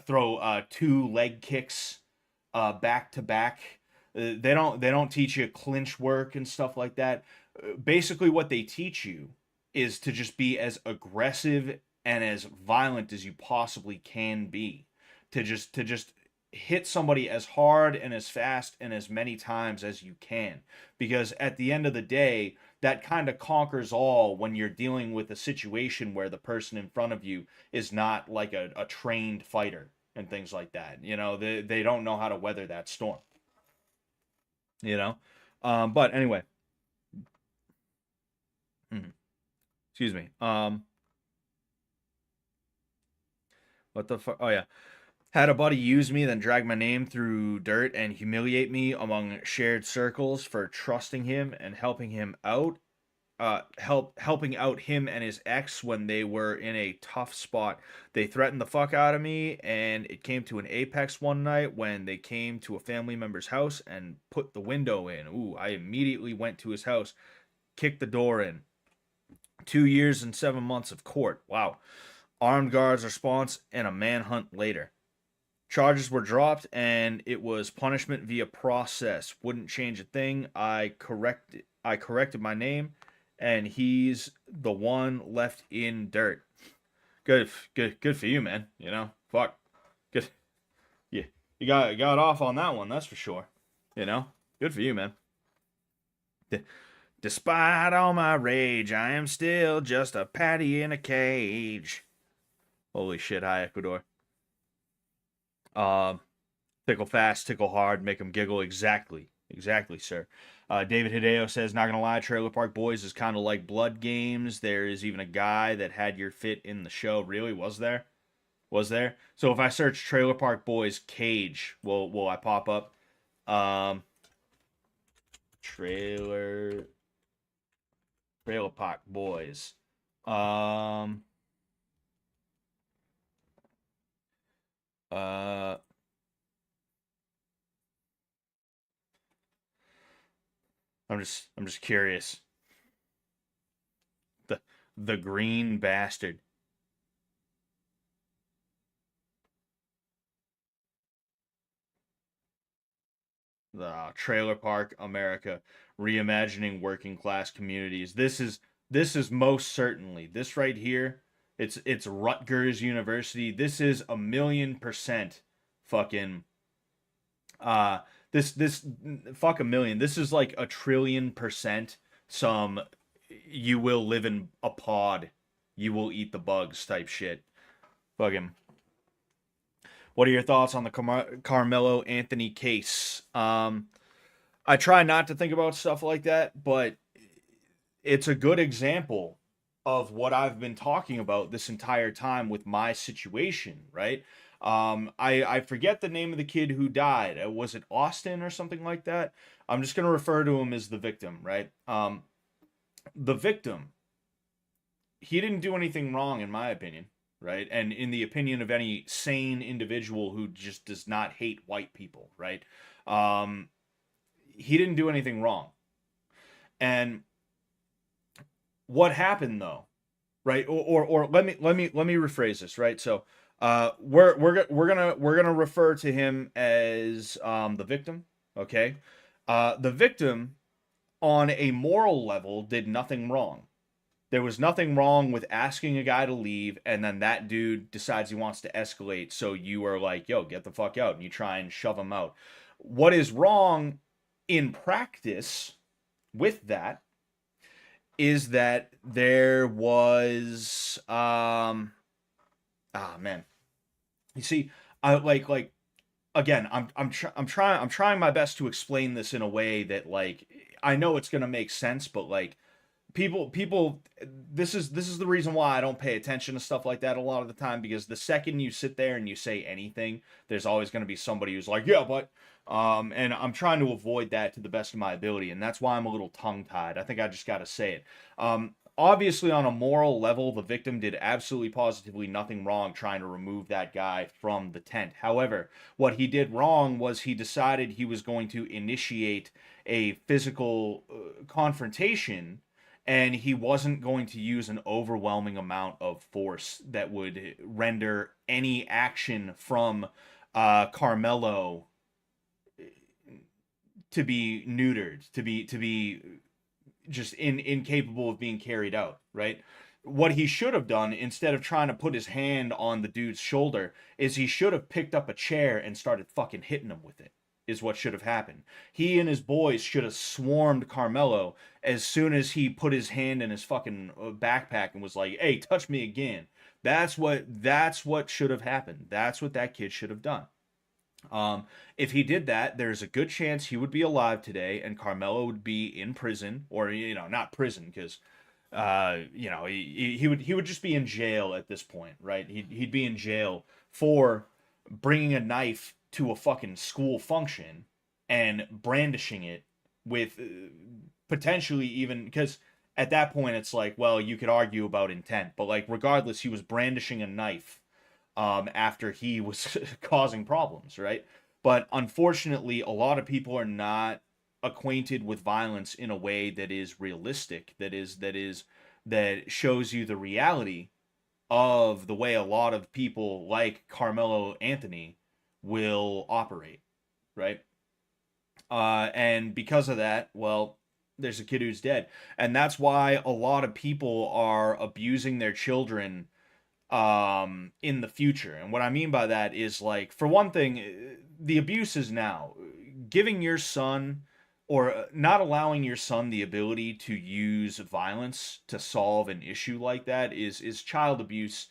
throw two leg kicks back to back. They don't teach you clinch work and stuff like that. Basically, what they teach you is to just be as aggressive and as violent as you possibly can be. To just hit somebody as hard and as fast and as many times as you can. Because at the end of the day, that kind of conquers all when you're dealing with a situation where the person in front of you is not like a trained fighter and things like that. You know, they don't know how to weather that storm. You know, but anyway, mhm, excuse me. What the fuck? Oh yeah, had a buddy use me, then drag my name through dirt and humiliate me among shared circles for trusting him and helping him out. Helping out him and his ex when they were in a tough spot. They threatened the fuck out of me, and it came to an apex one night when they came to a family member's house and put the window in. Ooh, I immediately went to his house, kicked the door in. 2 years and 7 months of court. Wow. Armed guards response and a manhunt later. Charges were dropped, and it was punishment via process. Wouldn't change a thing. I corrected my name, and he's the one left in dirt. Good for you, man. You know, fuck, good. Yeah, you got off on that one. That's for sure. You know, good for you, man. Despite all my rage, I am still just a patty in a cage. Holy shit! Hi, Ecuador. Um, Tickle fast, tickle hard, make them giggle. Exactly, sir. David Hideo says, not gonna lie, Trailer Park Boys is kind of like Blood Games. There is even a guy that had your fit in the show. Really, was there? Was there? So if I search Trailer Park Boys cage, will I pop up? Um, trailer Trailer Park Boys. Um, uh, I'm just curious. The the green bastard. The Trailer Park America, reimagining working class communities. This is most certainly this right here. It's Rutgers University. This is 1,000,000% fucking uh this fuck 1,000,000. This is like 1,000,000,000,000% some you will live in a pod, you will eat the bugs type shit. Fucking, what are your thoughts on the Carmelo Anthony case? I try not to think about stuff like that, but it's a good example of what I've been talking about this entire time with my situation, right? I forget the name of the kid who died. Was it Austin or something like that? I'm just gonna refer to him as the victim, right? The victim, he didn't do anything wrong in my opinion, right? And in the opinion of any sane individual who just does not hate white people, right? Um, he didn't do anything wrong. And what happened though, right? Or let me rephrase this, right? So we're gonna refer to him as the victim, okay? The victim on a moral level did nothing wrong. There was nothing wrong with asking a guy to leave, and then that dude decides he wants to escalate. So you are like, yo, get the fuck out. And you try and shove him out. What is wrong in practice with that is that there was, ah, man. You see, I like, again, I'm trying my best to explain this in a way that, like, I know it's going to make sense, but like, people this is the reason why I don't pay attention to stuff like that a lot of the time, because the second you sit there and you say anything, there's always going to be somebody who's like, yeah, but and I'm trying to avoid that to the best of my ability, and that's why I'm a little tongue tied. I think I just got to say it. Obviously, on a moral level, the victim did absolutely positively nothing wrong trying to remove that guy from the tent. However, what he did wrong was he decided he was going to initiate a physical confrontation, and he wasn't going to use an overwhelming amount of force that would render any action from Carmelo to be neutered, to be just incapable of being carried out, right? What he should have done, instead of trying to put his hand on the dude's shoulder, is he should have picked up a chair and started fucking hitting him with it. Is what should have happened. He and his boys should have swarmed Carmelo as soon as he put his hand in his fucking backpack and was like, "Hey, touch me again." That's what should have happened. That's what that kid should have done. If he did that, there's a good chance he would be alive today, and Carmelo would be in prison, or not prison, because he would just be in jail at this point, right? He'd be in jail for bringing a knife to a fucking school function and brandishing it with potentially, even because at that point it's like, well, you could argue about intent, but like regardless, he was brandishing a knife after he was causing problems, right? But unfortunately, a lot of people are not acquainted with violence in a way that is realistic, that shows you the reality of the way a lot of people like Carmelo Anthony will operate, right? And because of that, well, there's a kid who's dead, and that's why a lot of people are abusing their children in the future. And what I mean by that is, like, for one thing, the abuse is now giving your son, or not allowing your son the ability to use violence to solve an issue like that is child abuse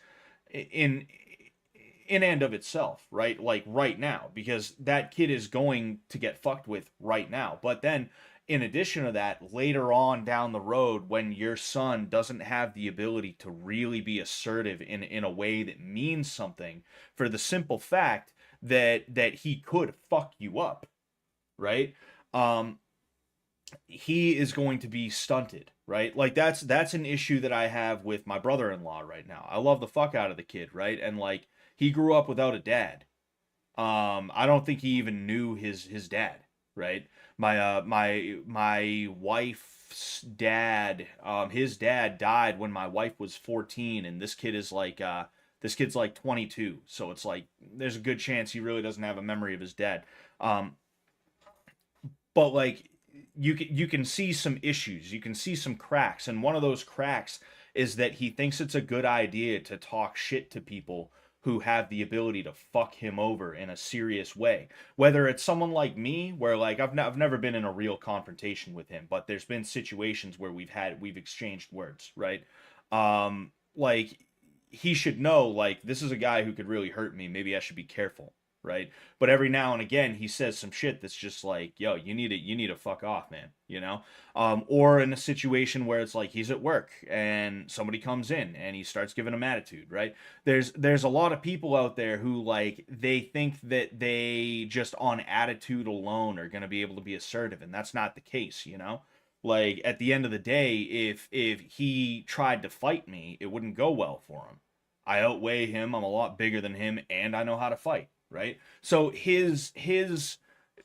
in and of itself, right? Like right now, because that kid is going to get fucked with right now. But then in addition to that, later on down the road, when your son doesn't have the ability to really be assertive in a way that means something, for the simple fact that he could fuck you up, right? Um, he is going to be stunted, right? Like that's an issue that I have with my brother-in-law right now. I love the fuck out of the kid, right? And like, he grew up without a dad. I don't think he even knew his dad, right? My wife's dad, his dad died when my wife was 14, and this kid's like 22. So it's like there's a good chance he really doesn't have a memory of his dad. Um, but like, you can see some issues, you can see some cracks, and one of those cracks is that he thinks it's a good idea to talk shit to people who have the ability to fuck him over in a serious way. Whether it's someone like me, where like I've never been in a real confrontation with him, but there's been situations where we've exchanged words, right? Like, he should know, like, this is a guy who could really hurt me. Maybe I should be careful, right? But every now and again, he says some shit that's just like, yo, you need to fuck off, man, you know? Or in a situation where it's like he's at work and somebody comes in and he starts giving him attitude, right? There's a lot of people out there who, like, they think that they just on attitude alone are going to be able to be assertive, and that's not the case, you know? Like, at the end of the day, if he tried to fight me, it wouldn't go well for him. I outweigh him, I'm a lot bigger than him, and I know how to fight, right? So his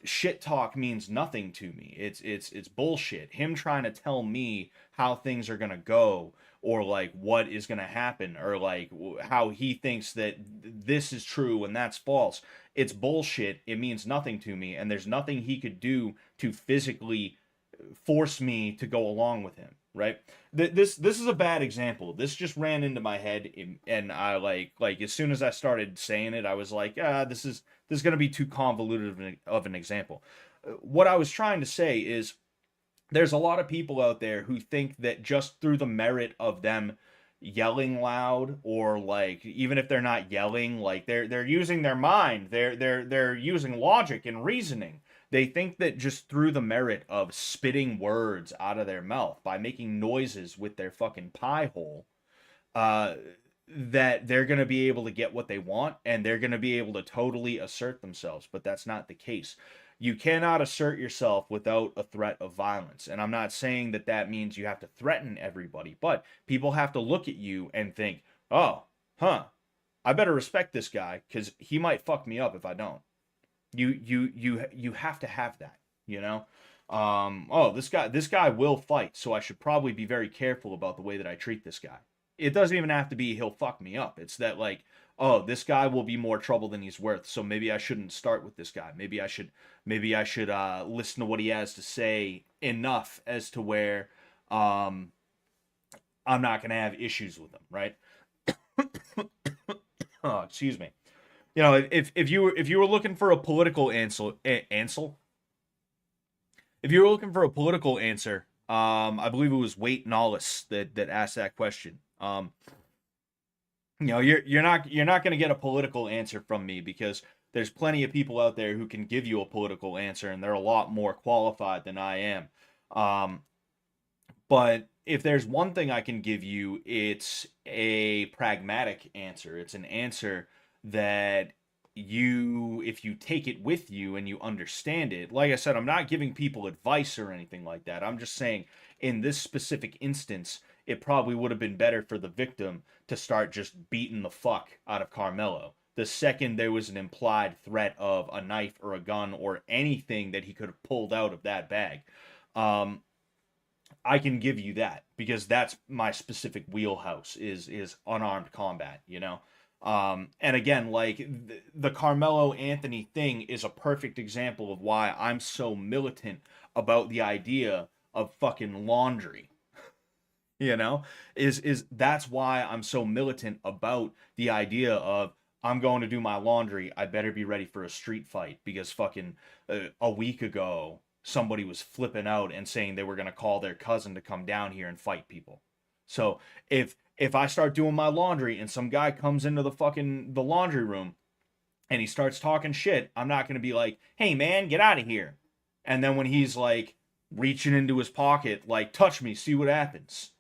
shit talk means nothing to me. It's bullshit. Him trying to tell me how things are gonna go, or like what is gonna happen, or like how he thinks that this is true and that's false. It's bullshit. It means nothing to me, and there's nothing he could do to physically force me to go along with him. Right? This is a bad example. This just ran into my head, and I like as soon as I started saying it, I was like, this is going to be too convoluted of an example. What I was trying to say is there's a lot of people out there who think that just through the merit of them yelling loud, or like even if they're not yelling, like they're using their mind, they're using logic and reasoning. They think that just through the merit of spitting words out of their mouth by making noises with their fucking pie hole, uh, that they're going to be able to get what they want, and they're going to be able to totally assert themselves. But that's not the case. You cannot assert yourself without a threat of violence. And I'm not saying that that means you have to threaten everybody, but people have to look at you and think, oh, huh, I better respect this guy because he might fuck me up if I don't. You have to have that, you know? Oh, this guy will fight, so I should probably be very careful about the way that I treat this guy. It doesn't even have to be he'll fuck me up. It's that like, oh, this guy will be more trouble than he's worth, so maybe I shouldn't start with this guy. Maybe I should listen to what he has to say enough as to where um I'm not gonna have issues with him, right? Oh, excuse me. You know, if you were looking for a political answer, if you were looking for a political answer, I believe it was Wait Nollis that asked that question. You're not going to get a political answer from me because there's plenty of people out there who can give you a political answer, and they're a lot more qualified than I am. Um, but if there's one thing I can give you, it's a pragmatic answer. It's an answer that if you take it with you and you understand it, like I said, I'm not giving people advice or anything like that. I'm just saying in this specific instance, it probably would have been better for the victim to start just beating the fuck out of Carmelo. The second there was an implied threat of a knife or a gun or anything that he could have pulled out of that bag, um, I can give you that because that's my specific wheelhouse is unarmed combat, you know. And again, like the Carmelo Anthony thing is a perfect example of why I'm so militant about the idea of fucking laundry. You know, is that's why I'm so militant about the idea of I'm going to do my laundry. I better be ready for a street fight because fucking a week ago somebody was flipping out and saying they were going to call their cousin to come down here and fight people. So if I start doing my laundry and some guy comes into the laundry room and he starts talking shit, I'm not going to be like, "Hey man, get out of here." And then when he's like reaching into his pocket like, "Touch me, see what happens."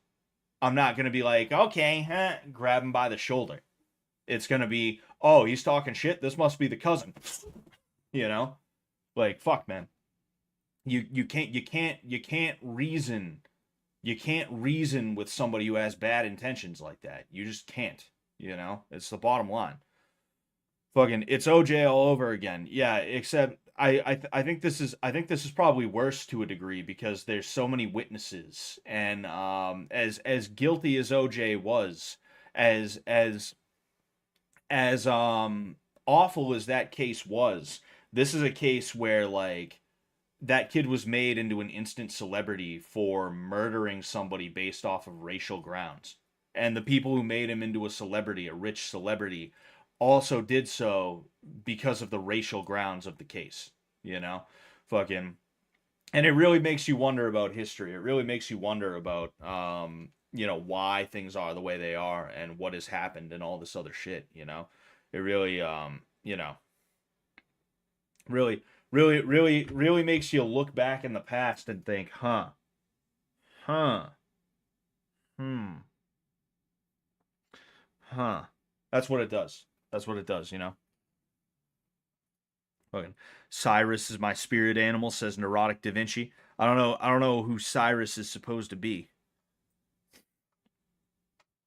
I'm not going to be like, "Okay, grab him by the shoulder." It's going to be, "Oh, he's talking shit. This must be the cousin." You know? Like, fuck, man. You can't reason with somebody who has bad intentions like that. You just can't, you know? It's the bottom line. Fucking it's OJ all over again. Yeah, except I think this is probably worse to a degree because there's so many witnesses, and as guilty as OJ was, as awful as that case was, this is a case where like that kid was made into an instant celebrity for murdering somebody based off of racial grounds. And the people who made him into a celebrity, a rich celebrity, also did so because of the racial grounds of the case, you know? Fucking and it really makes you wonder about history. It really makes you wonder about why things are the way they are and what has happened and all this other shit, you know? It really really really makes you look back in the past and think, huh, hmm, huh. That's what it does. That's what it does, you know. Fucking Cyrus is my spirit animal, says Neurotic Da Vinci. I don't know who Cyrus is supposed to be.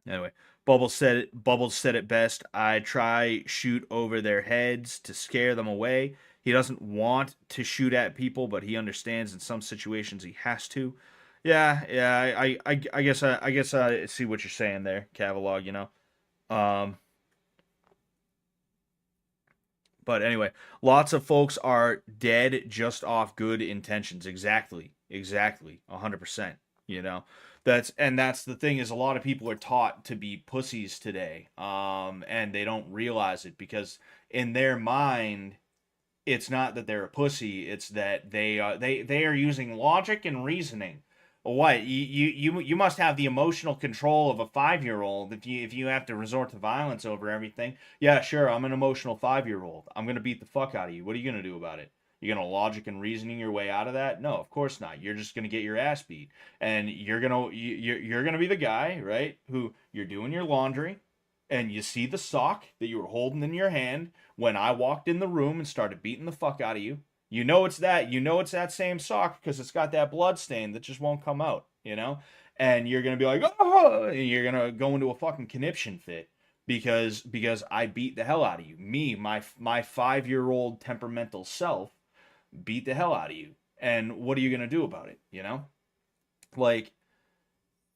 Anyway, Bubbles said it best. I try shoot over their heads to scare them away. He doesn't want to shoot at people, but he understands in some situations he has to. Yeah, I guess I see what you're saying there, Cavalog, you know. Um, but anyway, lots of folks are dead just off good intentions. Exactly, 100%. You know, that's the thing is a lot of people are taught to be pussies today, and they don't realize it because in their mind, it's not that they're a pussy; it's that they are using logic and reasoning. What you must have the emotional control of a 5-year-old if you have to resort to violence over everything. Yeah, sure, I'm an emotional 5-year-old. I'm gonna beat the fuck out of you. What are you gonna do about it? You're gonna logic and reasoning your way out of that? No, of course not. You're just gonna get your ass beat, and you're gonna be the guy, right? Who you're doing your laundry, and you see the sock that you were holding in your hand when I walked in the room and started beating the fuck out of you. You know it's that same sock because it's got that blood stain that just won't come out, you know? And you're gonna be like, oh, and you're gonna go into a fucking conniption fit because I beat the hell out of you. Me, my 5-year-old temperamental self beat the hell out of you. And what are you gonna do about it? You know? Like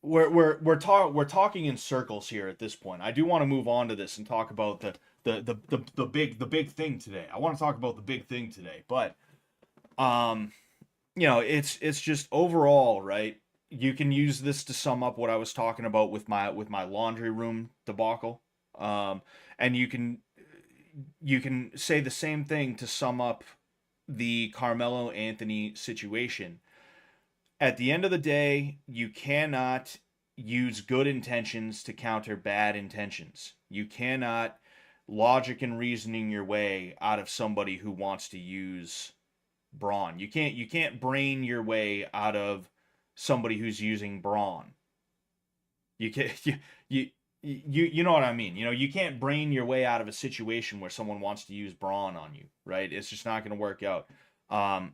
we're talking in circles here at this point. I do want to move on to this and talk about the big thing today. I want to talk about the big thing today, but um, you know, it's just overall, right? You can use this to sum up what I was talking about with my laundry room debacle. Um, and you can say the same thing to sum up the Carmelo Anthony situation. At the end of the day, you cannot use good intentions to counter bad intentions. You cannot logic and reasoning your way out of somebody who wants to use brawn. You can't brain your way out of somebody who's using brawn. You can you know what I mean. You know, you can't brain your way out of a situation where someone wants to use brawn on you, right? It's just not going to work out. Um,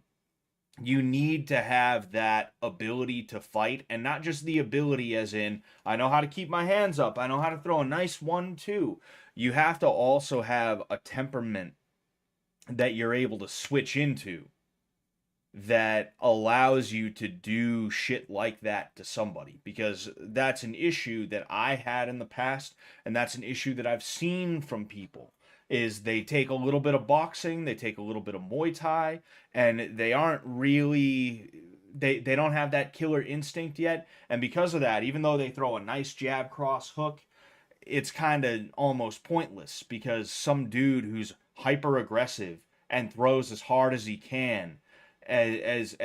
you need to have that ability to fight, and not just the ability as in I know how to keep my hands up, I know how to throw a nice 1-2. You have to also have a temperament that you're able to switch into that allows you to do shit like that to somebody, because that's an issue that I had in the past, and that's an issue that I've seen from people is they take a little bit of boxing, they take a little bit of Muay Thai, and they aren't really they don't have that killer instinct yet, and because of that, even though they throw a nice jab cross hook, it's kind of almost pointless because some dude who's hyper aggressive and throws as hard as he can, as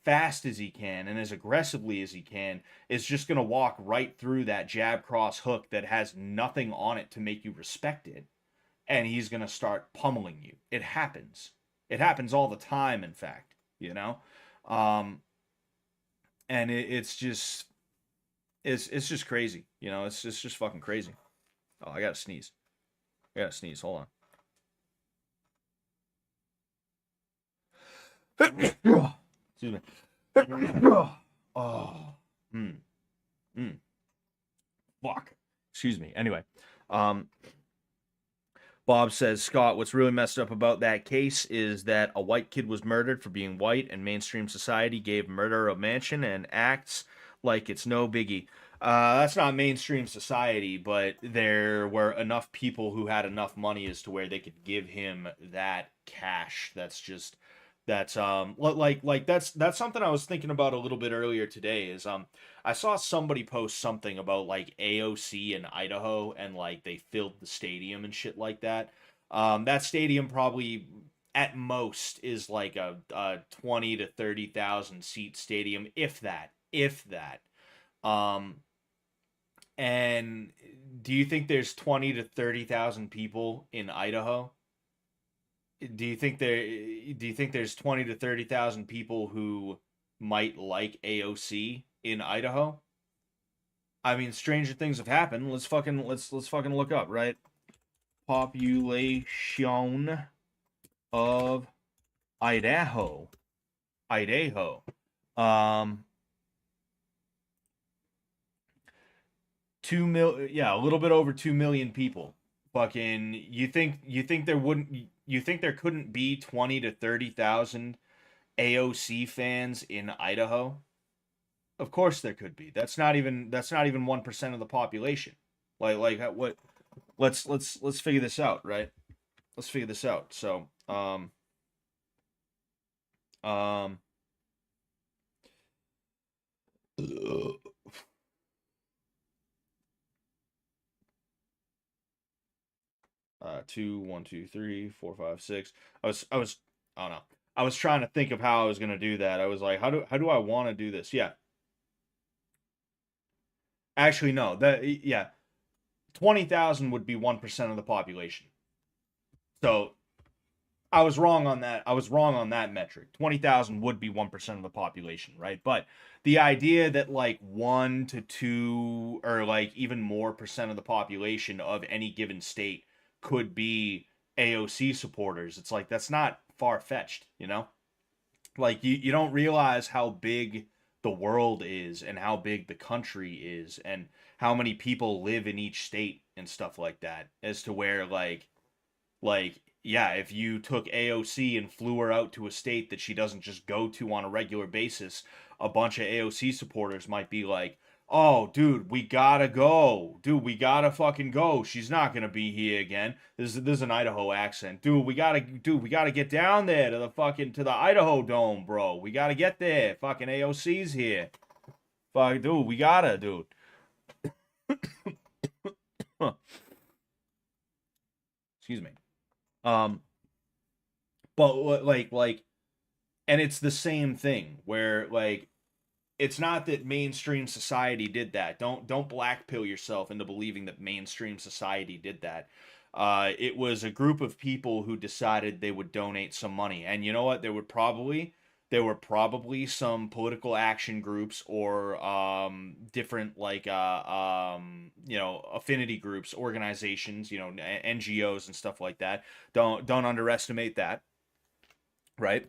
fast as he can, and as aggressively as he can, is just going to walk right through that jab cross hook that has nothing on it to make you respect it, and he's going to start pummeling you. It happens all the time, in fact, you know. Um and it's just it's just crazy, you know. It's just fucking crazy. Oh, I gotta sneeze. Hold on. Excuse me. Oh, mm, mm, fuck. Excuse me. Anyway, um, Bob says, Scott, what's really messed up about that case is that a white kid was murdered for being white, and mainstream society gave murder a mansion and acts like it's no biggie. That's not mainstream society, but there were enough people who had enough money as to where they could give him that cash. That's something I was thinking about a little bit earlier today. Is I saw somebody post something about like AOC in Idaho, and like they filled the stadium and shit like that. That stadium probably at most is like a 20 to 30,000 seat stadium, if that. Um, and do you think there's 20 to 30,000 people in Idaho? Do you think there's 20 to 30,000 people who might like AOC in Idaho? I mean, stranger things have happened. Let's fucking look up, right? Population of Idaho. Idaho. Um yeah, a little bit over 2 million people. Fucking, you think there couldn't be 20 to 30,000 AOC fans in Idaho? Of course there could be. That's not even 1% of the population. What? Let's figure this out, right? Let's figure this out. So, um 2, 1, 2, 3, 4, 5, 6. I was I don't know. I was trying to think of how I was gonna do that. I was like, how do I want to do this? Yeah. Actually, no. That yeah, 20,000 would be 1% of the population. So I was wrong on that. I was wrong on that metric. 20,000 would be 1% of the population, right? But the idea that like 1 to 2 or like even more percent of the population of any given state could be AOC supporters, it's like that's not far fetched, you know? Like you don't realize how big the world is and how big the country is and how many people live in each state and stuff like that as to where like yeah, if you took AOC and flew her out to a state that she doesn't just go to on a regular basis, a bunch of AOC supporters might be like, "Oh, dude, we gotta go. Dude, we gotta fucking go. She's not gonna be here again." This is an Idaho accent. Dude, we gotta get down there to the Idaho Dome, bro. We gotta get there. Fucking AOC's here. Fuck, dude, we gotta, dude. Huh. Excuse me. Um, but and it's the same thing where like it's not that mainstream society did that. Don't black pill yourself into believing that mainstream society did that. It was a group of people who decided they would donate some money, and you know what? There were probably some political action groups or different affinity groups, organizations, NGOs and stuff like that. Don't underestimate that, right?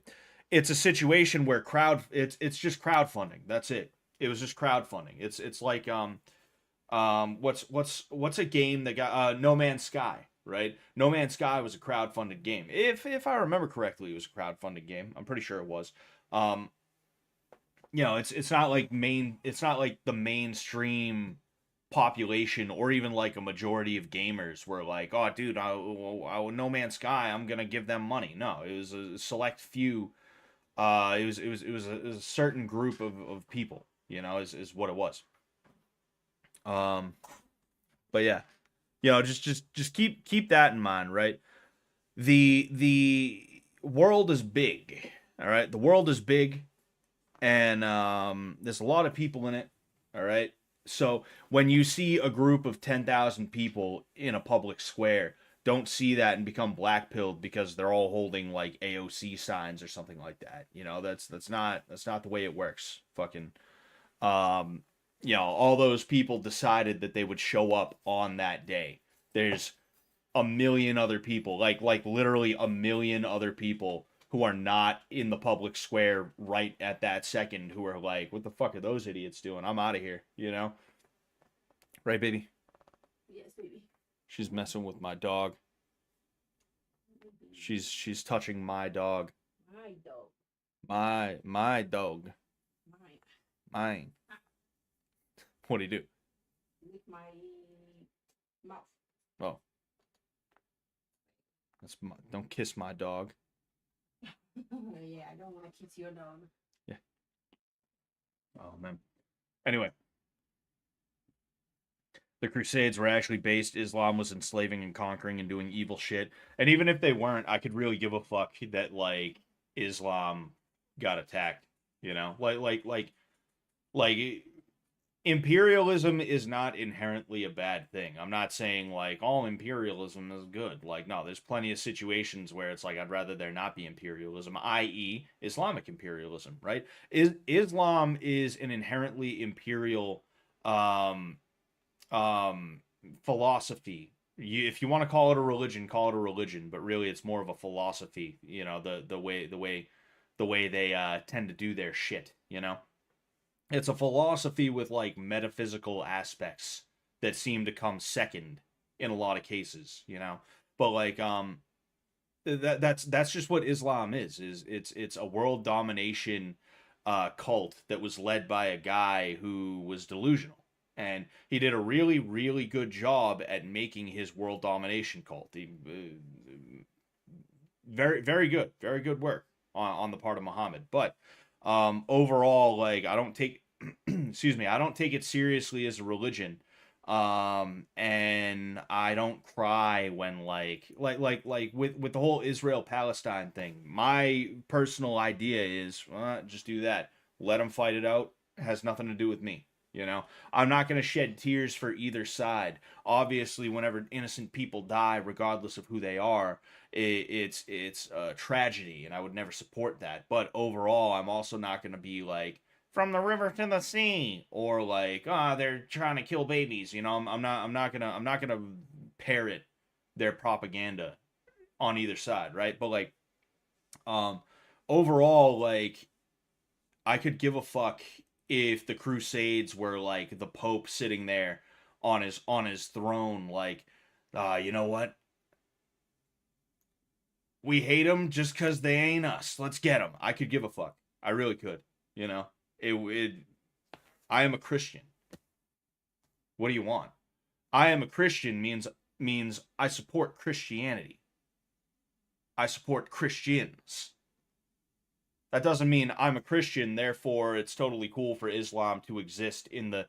It's a situation where it's just crowdfunding. That's it. It was just crowdfunding. It's like what's a game that got No Man's Sky, right? No Man's Sky was a crowdfunded game. If I remember correctly, it was a crowdfunded game. I'm pretty sure it was. Um, it's not like the mainstream population or even like a majority of gamers were like, oh dude, No Man's Sky, I'm gonna give them money. No, it was a select few. It was a certain group of people, is what it was. Um, but yeah, just keep that in mind, right? The world is big. All right, the world is big, and there's a lot of people in it. All right, so when you see a group of 10,000 people in a public square, don't see that and become blackpilled because they're all holding like AOC signs or something like that. That's not the way it works. Fucking um, all those people decided that they would show up on that day. There's a million other people, like literally a million other people who are not in the public square right at that second who are like, what the fuck are those idiots doing? I'm out of here, Right, baby? Yes, baby. She's messing with my dog. She's touching my dog. My dog. My dog. Mine. Mine. What do you do? With my mouth. Oh. Don't kiss my dog. Yeah, I don't want to kiss your dog. Yeah. Oh man. Anyway, the Crusades were actually based. Islam was enslaving and conquering and doing evil shit. And even if they weren't, I could really give a fuck that like Islam got attacked. Like imperialism is not inherently a bad thing. I'm not saying like all imperialism is good. Like no, there's plenty of situations where it's like I'd rather there not be imperialism, i.e. Islamic imperialism, right? Islam is an inherently imperial um philosophy. If you want to call it a religion, call it a religion, but really it's more of a philosophy, the way they tend to do their shit. It's a philosophy with like metaphysical aspects that seem to come second in a lot of cases, you know. But like that's just what Islam is it's a world domination cult that was led by a guy who was delusional, and he did a really good job at making his world domination cult. Very good work on the part of Muhammad. But overall, like, I don't take excuse me, I don't take it seriously as a religion. And I don't cry when like with the whole Israel Palestine thing. My personal idea is, just do that. Let them fight it out. It has nothing to do with me. You know, I'm not going to shed tears for either side. Obviously, whenever innocent people die, regardless of who they are, it's a tragedy, and I would never support that. But overall, I'm also not going to be like, from the river to the sea, or like, they're trying to kill babies. You know, I'm not gonna parrot their propaganda on either side, right? But like, overall, like, I could give a fuck if the Crusades were like the Pope sitting there on his throne, like, you know what? We hate them just because they ain't us. Let's get them. I could give a fuck. I really could. You know, it I am a Christian. What do you want? I am a Christian means I support Christianity. I support Christians. That doesn't mean I'm a Christian, therefore it's totally cool for Islam to exist in the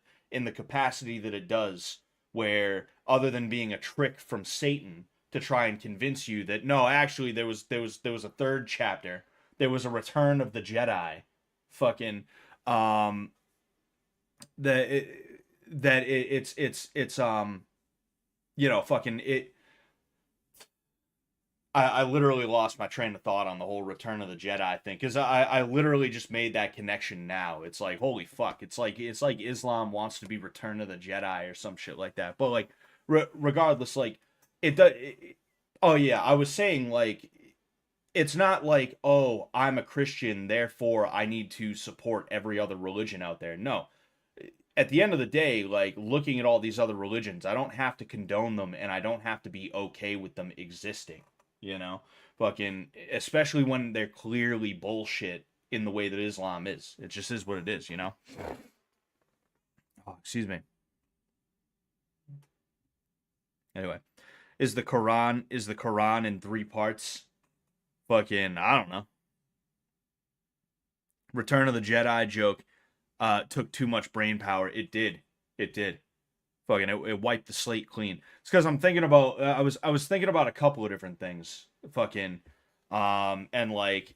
capacity that it does, where other than being a trick from Satan to try and convince you that no, actually there was a third chapter. There was a Return of the Jedi. Fucking it's you know, fucking it. I literally lost my train of thought on the whole Return of the Jedi thing, because I literally just made that connection now. It's like, holy fuck, it's like Islam wants to be Return of the Jedi or some shit like that. But like regardless, like oh yeah, I was saying, like, it's not like, oh, I'm a Christian, therefore I need to support every other religion out there. No. At the end of the day, like, looking at all these other religions, I don't have to condone them, and I don't have to be okay with them existing, you know? Fucking, especially when they're clearly bullshit in the way that Islam is. It just is what it is, you know? Oh, excuse me. Anyway, is the Quran in 3 parts? Fucking, I don't know. Return of the Jedi joke took too much brain power. It did. Fucking, it wiped the slate clean. It's because I'm thinking about. I was thinking about a couple of different things. Fucking, and like,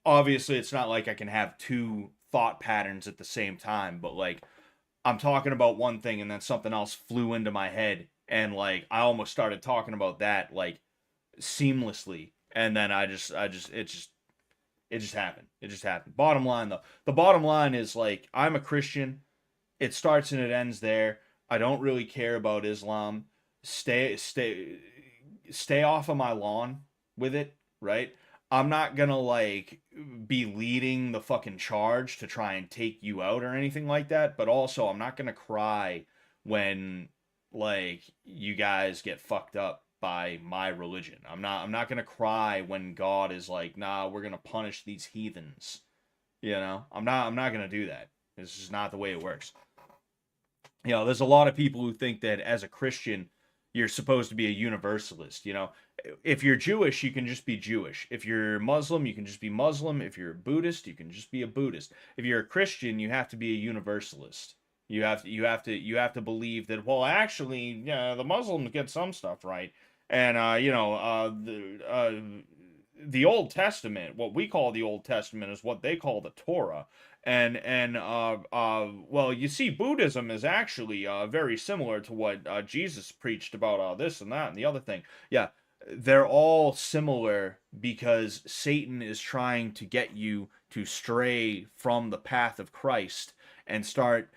obviously, it's not like I can have 2 thought patterns at the same time. But like, I'm talking about one thing, and then something else flew into my head, and like, I almost started talking about that like seamlessly, and then it just happened. It just happened. Bottom line, though. The bottom line is, like, I'm a Christian. It starts and it ends there. I don't really care about Islam. Stay off of my lawn with it, right? I'm not gonna, like, be leading the fucking charge to try and take you out or anything like that. But also, I'm not gonna cry when, like, you guys get fucked up by my religion. I'm not gonna cry when God is like, nah, we're gonna punish these heathens. You know? I'm not gonna do that. This is not the way it works. You know, there's a lot of people who think that as a Christian, you're supposed to be a universalist. You know, if you're Jewish, you can just be Jewish. If you're Muslim, you can just be Muslim. If you're a Buddhist, you can just be a Buddhist. If you're a Christian, you have to be a universalist. You have to believe that, well, actually, yeah, the Muslims get some stuff right, and the Old Testament, what we call the Old Testament, is what they call the Torah. Well, you see, Buddhism is actually very similar to what Jesus preached about this and that and the other thing. Yeah, they're all similar because Satan is trying to get you to stray from the path of Christ and start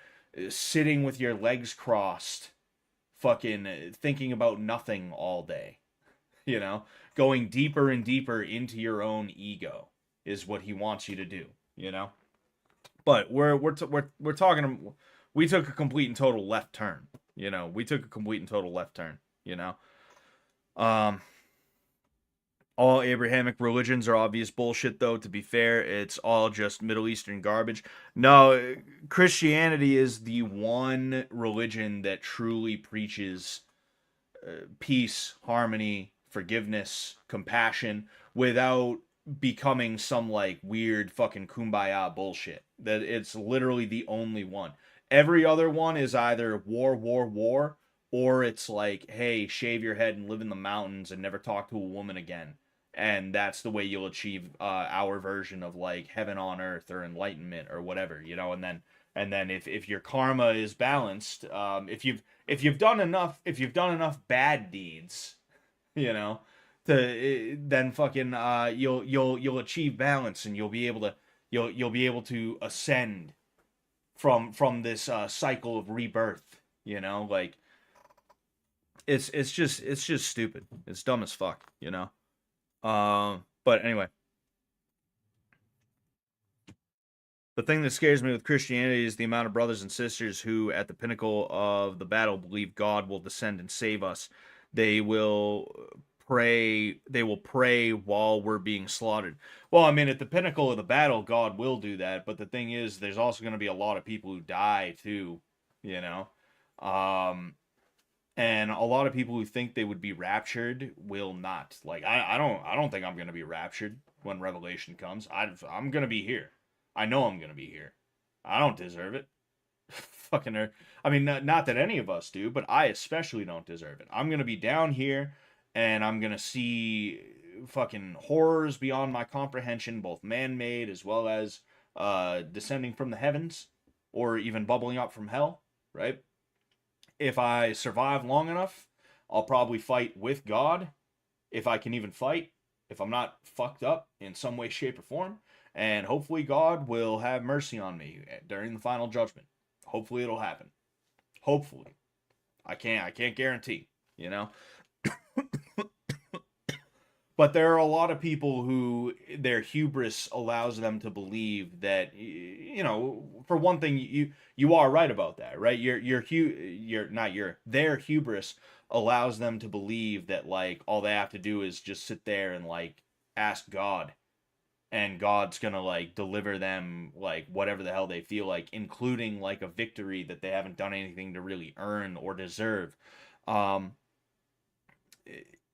sitting with your legs crossed, fucking thinking about nothing all day. You know, going deeper and deeper into your own ego is what he wants you to do, you know? But we're talking, we took a complete and total left turn. You know, we took a complete and total left turn. You know, um, all Abrahamic religions are obvious bullshit, though. To be fair, it's all just Middle Eastern garbage. No, Christianity is the one religion that truly preaches peace, harmony, forgiveness, compassion without becoming some like weird fucking kumbaya bullshit. That it's literally the only one. Every other one is either war, war, war, or it's like, hey, shave your head and live in the mountains and never talk to a woman again. And that's the way you'll achieve our version of like heaven on earth or enlightenment or whatever, you know. And then if your karma is balanced, if you've done enough bad deeds, you know, to then fucking you'll achieve balance and you'll be able to ascend from this cycle of rebirth, you know, like it's just stupid. It's dumb as fuck, you know. But anyway, the thing that scares me with Christianity is the amount of brothers and sisters who, at the pinnacle of the battle, believe God will descend and save us. They will pray. They will pray while we're being slaughtered. Well, I mean, at the pinnacle of the battle, God will do that. But the thing is, there's also going to be a lot of people who die too. You know, and a lot of people who think they would be raptured will not. Like, I don't think I'm going to be raptured when Revelation comes. I'm going to be here. I know I'm going to be here. I don't deserve it. Fucking, I mean, not that any of us do, but I especially don't deserve it. I'm going to be down here and I'm going to see fucking horrors beyond my comprehension, both man-made as well as descending from the heavens or even bubbling up from hell, right? If I survive long enough, I'll probably fight with God, if I can even fight, if I'm not fucked up in some way, shape, or form. And hopefully God will have mercy on me during the final judgment. Hopefully it'll happen. Hopefully. I can't guarantee, you know. But there are a lot of people who their hubris allows them to believe that, you know, for one thing, you are right about that, right? Their hubris allows them to believe that like all they have to do is just sit there and like ask God, and God's gonna like deliver them like whatever the hell they feel like, including like a victory that they haven't done anything to really earn or deserve. Um,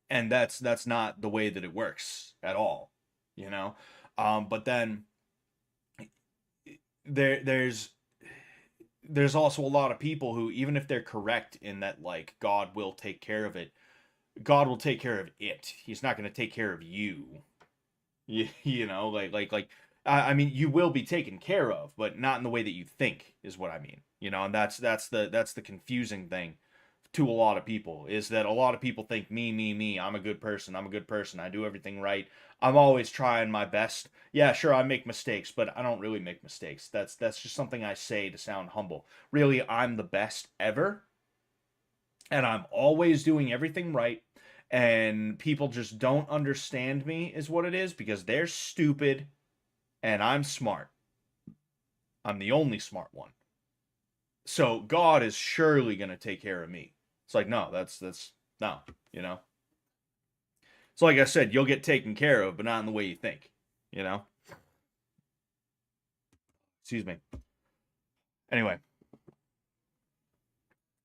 and that's not the way that it works at all, you know. But then there's also a lot of people who, even if they're correct in that like God will take care of it, God will take care of it. He's not going to take care of you. You know, I mean, you will be taken care of, but not in the way that you think is what I mean. You know, and that's the confusing thing to a lot of people, is that a lot of people think me, I'm a good person, I do everything right, I'm always trying my best. Yeah, sure, I make mistakes, but I don't really make mistakes. That's just something I say to sound humble. Really, I'm the best ever, and I'm always doing everything right, and people just don't understand me is what it is, because they're stupid and I'm smart. I'm the only smart one. So God is surely going to take care of me. It's like, no, that's no, you know. So like I said, you'll get taken care of, but not in the way you think, you know. Excuse me. Anyway,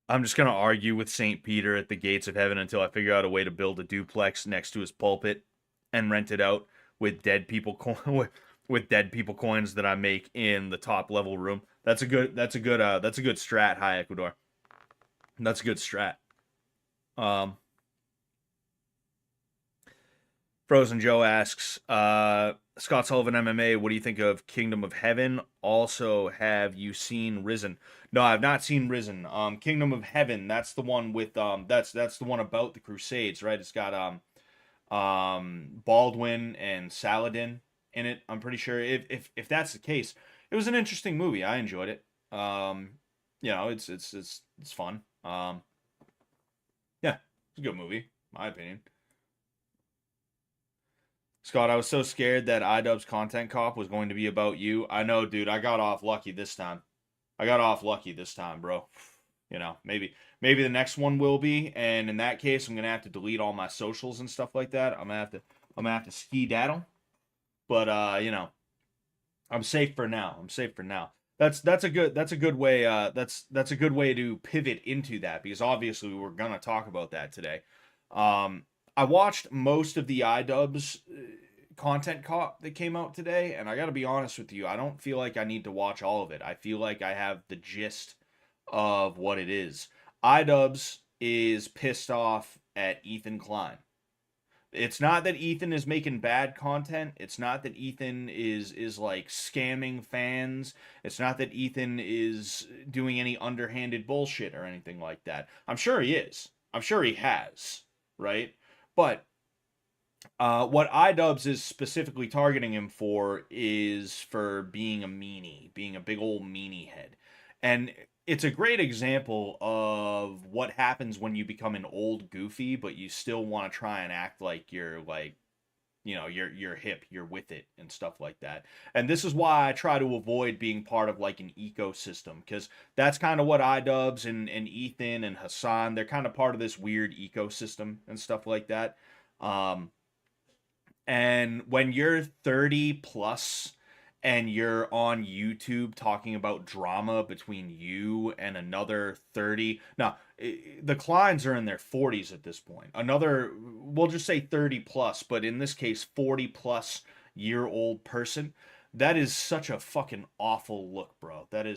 I'm just going to argue with St. Peter at the gates of heaven until I figure out a way to build a duplex next to his pulpit and rent it out with dead people with dead people coins that I make in the top level room. That's a good strat, High Ecuador. That's a good strat. Frozen Joe asks, Scott Sullivan MMA, what do you think of Kingdom of Heaven? Also, have you seen Risen? No, I've not seen Risen. Kingdom of Heaven, that's the one with that's the one about the Crusades, right? It's got Baldwin and Saladin in it. I'm pretty sure. If that's the case, it was an interesting movie. I enjoyed it. You know, it's fun. Yeah, it's a good movie, my opinion. Scott, I was so scared that iDubbbz Content Cop was going to be about you. I know, dude. I got off lucky this time. Bro. You know, maybe the next one will be, and in that case, I'm gonna have to delete all my socials and stuff like that. I'm gonna have to ski daddle. But you know, I'm safe for now. I'm safe for now. That's a good way that's a good way to pivot into that because obviously we're gonna talk about that today. I watched most of the iDubbbz content cop that came out today, and I gotta be honest with you, I don't feel like I need to watch all of it. I feel like I have the gist of what it is. iDubbbz is pissed off at Ethan Klein. It's not that Ethan is making bad content. It's not that Ethan is like scamming fans. It's not that Ethan is doing any underhanded bullshit or anything like that. I'm sure he is. I'm sure he has, right? But what iDubbbz is specifically targeting him for is for being a meanie, being a big old meanie head. And it's a great example of what happens when you become an old goofy, but you still want to try and act like you're like, you know, you're hip, you're with it and stuff like that. And this is why I try to avoid being part of like an ecosystem because that's kind of what iDubbbz and Ethan and Hassan, they're kind of part of this weird ecosystem and stuff like that. Um, and when you're 30 plus and you're on YouTube talking about drama between you and another 30. Now, the Kleins are in their 40s at this point. Another, we'll just say 30 plus, but in this case, 40 plus year old person. That is such a fucking awful look, bro. That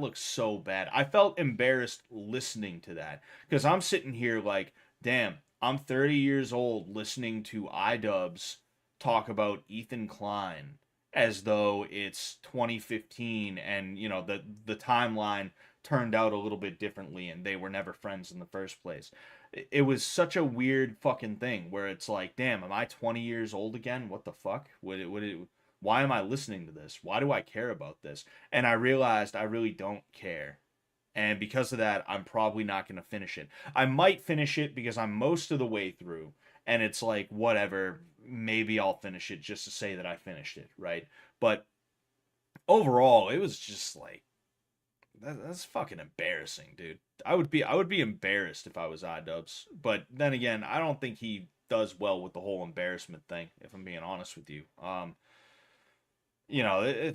looks so bad. I felt embarrassed listening to that because I'm sitting here like, damn, I'm 30 years old listening to iDubbbz talk about Ethan Klein as though it's 2015 and you know the timeline turned out a little bit differently and they were never friends in the first place. It was such a weird fucking thing where it's like, damn, am I 20 years old again? What the fuck? Why am I listening to this? Why do I care about this? And I realized I really don't care. And because of that, I'm probably not going to finish it. I might finish it because I'm most of the way through, and it's like, whatever, maybe I'll finish it just to say that I finished it, right? But overall, it was just like, that's fucking embarrassing, dude. I would be embarrassed if I was iDubbbz. But then again, I don't think he does well with the whole embarrassment thing, if I'm being honest with you. You know,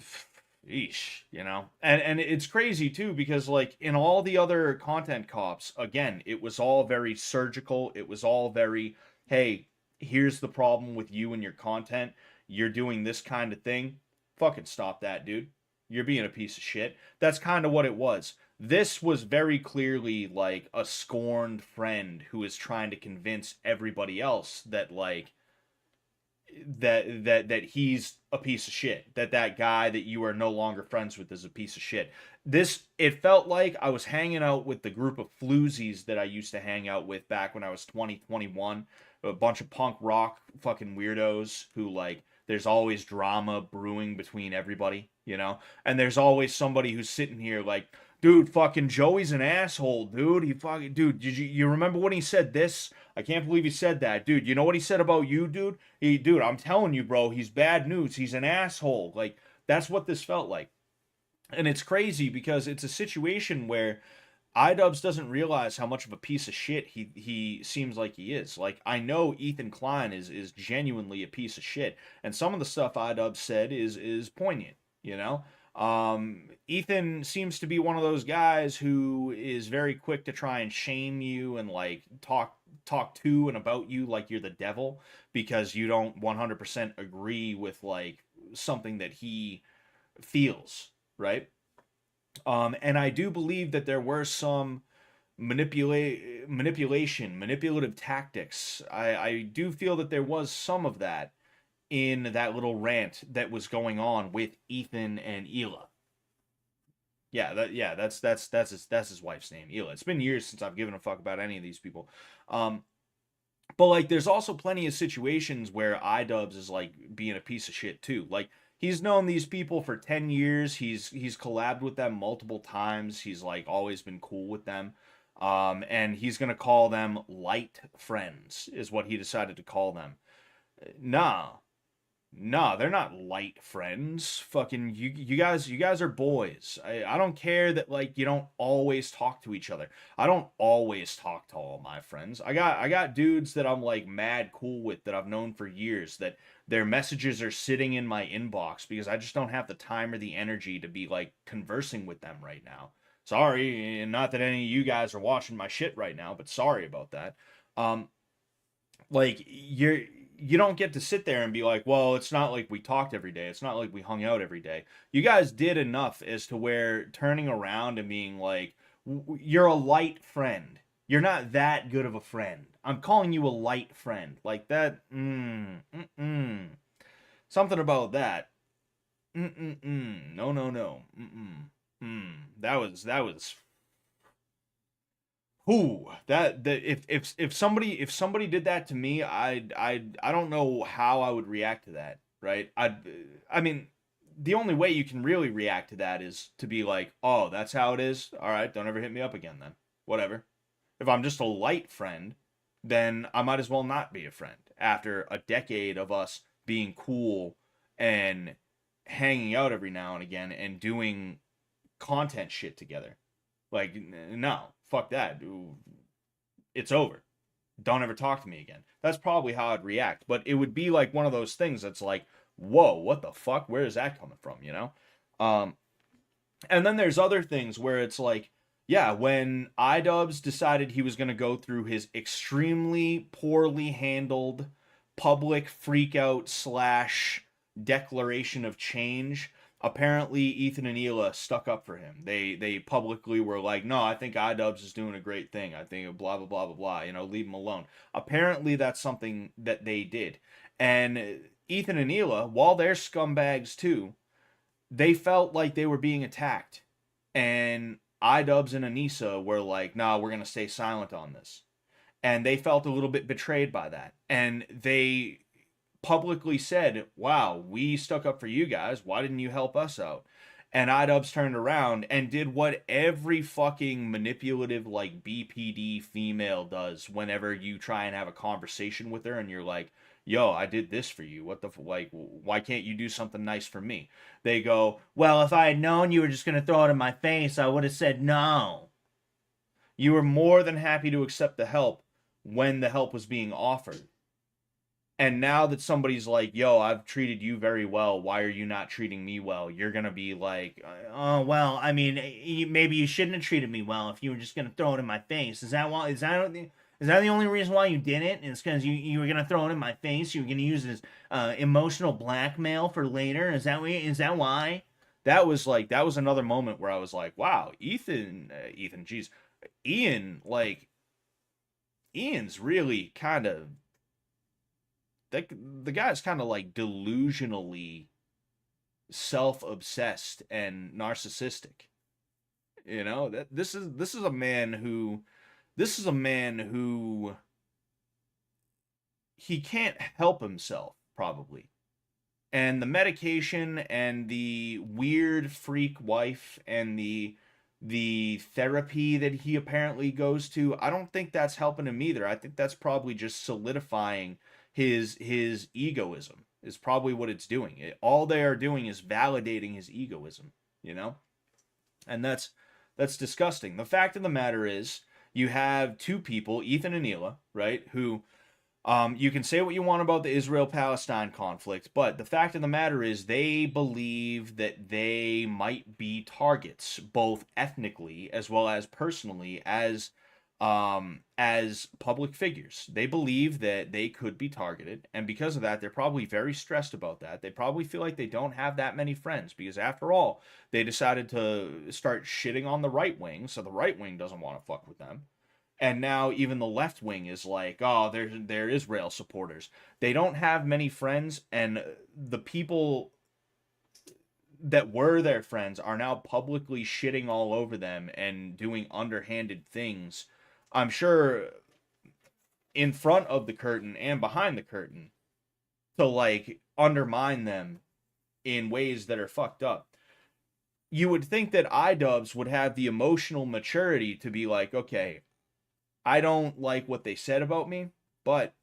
eesh, you know, and it's crazy too because like in all the other content cops, again, it was all very surgical. It was all very, hey, here's the problem with you and your content. You're doing this kind of thing. Fucking stop that, dude. You're being a piece of shit. That's kind of what it was. This was very clearly like a scorned friend who is trying to convince everybody else that like that he's a piece of shit, that guy that you are no longer friends with is a piece of shit. This, it felt like I was hanging out with the group of floozies that I used to hang out with back when I was 2021, a bunch of punk rock fucking weirdos who like there's always drama brewing between everybody, you know, and there's always somebody who's sitting here like, dude, fucking Joey's an asshole, dude. He fucking, dude, did you remember when he said this? I can't believe he said that, dude. You know what he said about you, dude? Dude, I'm telling you, bro, he's bad news. He's an asshole. Like that's what this felt like, and it's crazy because it's a situation where iDubbbz doesn't realize how much of a piece of shit he seems like he is. Like I know Ethan Klein is genuinely a piece of shit, and some of the stuff iDubbbz said is poignant, you know. Ethan seems to be one of those guys who is very quick to try and shame you and like talk to and about you like you're the devil because you don't 100% agree with like something that he feels, right? And I do believe that there were some manipulative tactics. I do feel that there was some of that in that little rant that was going on with Ethan and Hila. That's his wife's name, Hila. It's been years since I've given a fuck about any of these people. But like there's also plenty of situations where iDubbbz is like being a piece of shit too. Like he's known these people for 10 years. He's collabed with them multiple times. He's like always been cool with them. And he's gonna call them light friends, is what he decided to call them. Nah, No, they're not light friends. Fucking you guys are boys. I don't care that like you don't always talk to each other. I don't always talk to all my friends. I got dudes that I'm like mad cool with that I've known for years that their messages are sitting in my inbox because I just don't have the time or the energy to be like conversing with them right now. Sorry, and not that any of you guys are watching my shit right now, but sorry about that. Um, like you don't get to sit there and be like, well, it's not like we talked every day. It's not like we hung out every day. You guys did enough as to where turning around and being like, you're a light friend. You're not that good of a friend. I'm calling you a light friend. Like that. Something about that. No, no, no. That was who that if somebody did that to me, I don't know how I would react to that, right? I mean, the only way you can really react to that is to be like, "Oh, that's how it is. All right, don't ever hit me up again then. Whatever." If I'm just a light friend, then I might as well not be a friend after a decade of us being cool and hanging out every now and again and doing content shit together. Like, no, fuck that. It's over. Don't ever talk to me again. That's probably how I'd react. But it would be like one of those things that's like, whoa, what the fuck? Where is that coming from? You know? Um, and then there's other things where it's like, yeah, when iDubbbz decided he was going to go through his extremely poorly handled public freakout slash declaration of change, apparently Ethan and Hila stuck up for him. They publicly were like, no, I think iDubbbz is doing a great thing. I think blah blah blah blah blah. Leave him alone. Apparently that's something that they did, and Ethan and Hila, while they're scumbags too, they felt like they were being attacked. And iDubbbz and Anissa were like, nah, we're going to stay silent on this. And they felt a little bit betrayed by that. And they publicly said, wow, we stuck up for you guys. Why didn't you help us out? And iDubbbz turned around and did what every fucking manipulative, like, BPD female does whenever you try and have a conversation with her and you're like, yo, I did this for you. What the, like, why can't you do something nice for me? They go, well, if I had known you were just going to throw it in my face, I would have said no. You were more than happy to accept the help when the help was being offered. And now that somebody's like, yo, I've treated you very well. Why are you not treating me well? You're going to be like, oh, well, I mean, maybe you shouldn't have treated me well if you were just going to throw it in my face. Is that the only reason why you did it? It's because you were going to throw it in my face? You were going to use it as emotional blackmail for later? Is that why? That was another moment where I was like, wow, geez, Ian, like, Ian's really kind of the guy's kind of like delusionally self-obsessed and narcissistic. That this is a man who he can't help himself probably. And the medication and the weird freak wife and the therapy that he apparently goes to, I don't think that's helping him either. I think that's probably just solidifying his egoism is probably what it's doing. All they are doing is validating his egoism. And that's disgusting. The fact of the matter is, you have two people, Ethan and Hila, right, who you can say what you want about the Israel-Palestine conflict, but the fact of the matter is they believe that they might be targets, both ethnically as well as personally, as public figures. They believe that they could be targeted, and because of that, they're probably very stressed about that. They probably feel like they don't have that many friends because, after all, they decided to start shitting on the right wing, so the right wing doesn't want to fuck with them. And now even the left wing is like, oh, they're Israel supporters. They don't have many friends, and the people that were their friends are now publicly shitting all over them and doing underhanded things. I'm sure in front of the curtain and behind the curtain to like undermine them in ways that are fucked up. You would think that iDubbbz would have the emotional maturity to be like, okay, I don't like what they said about me, but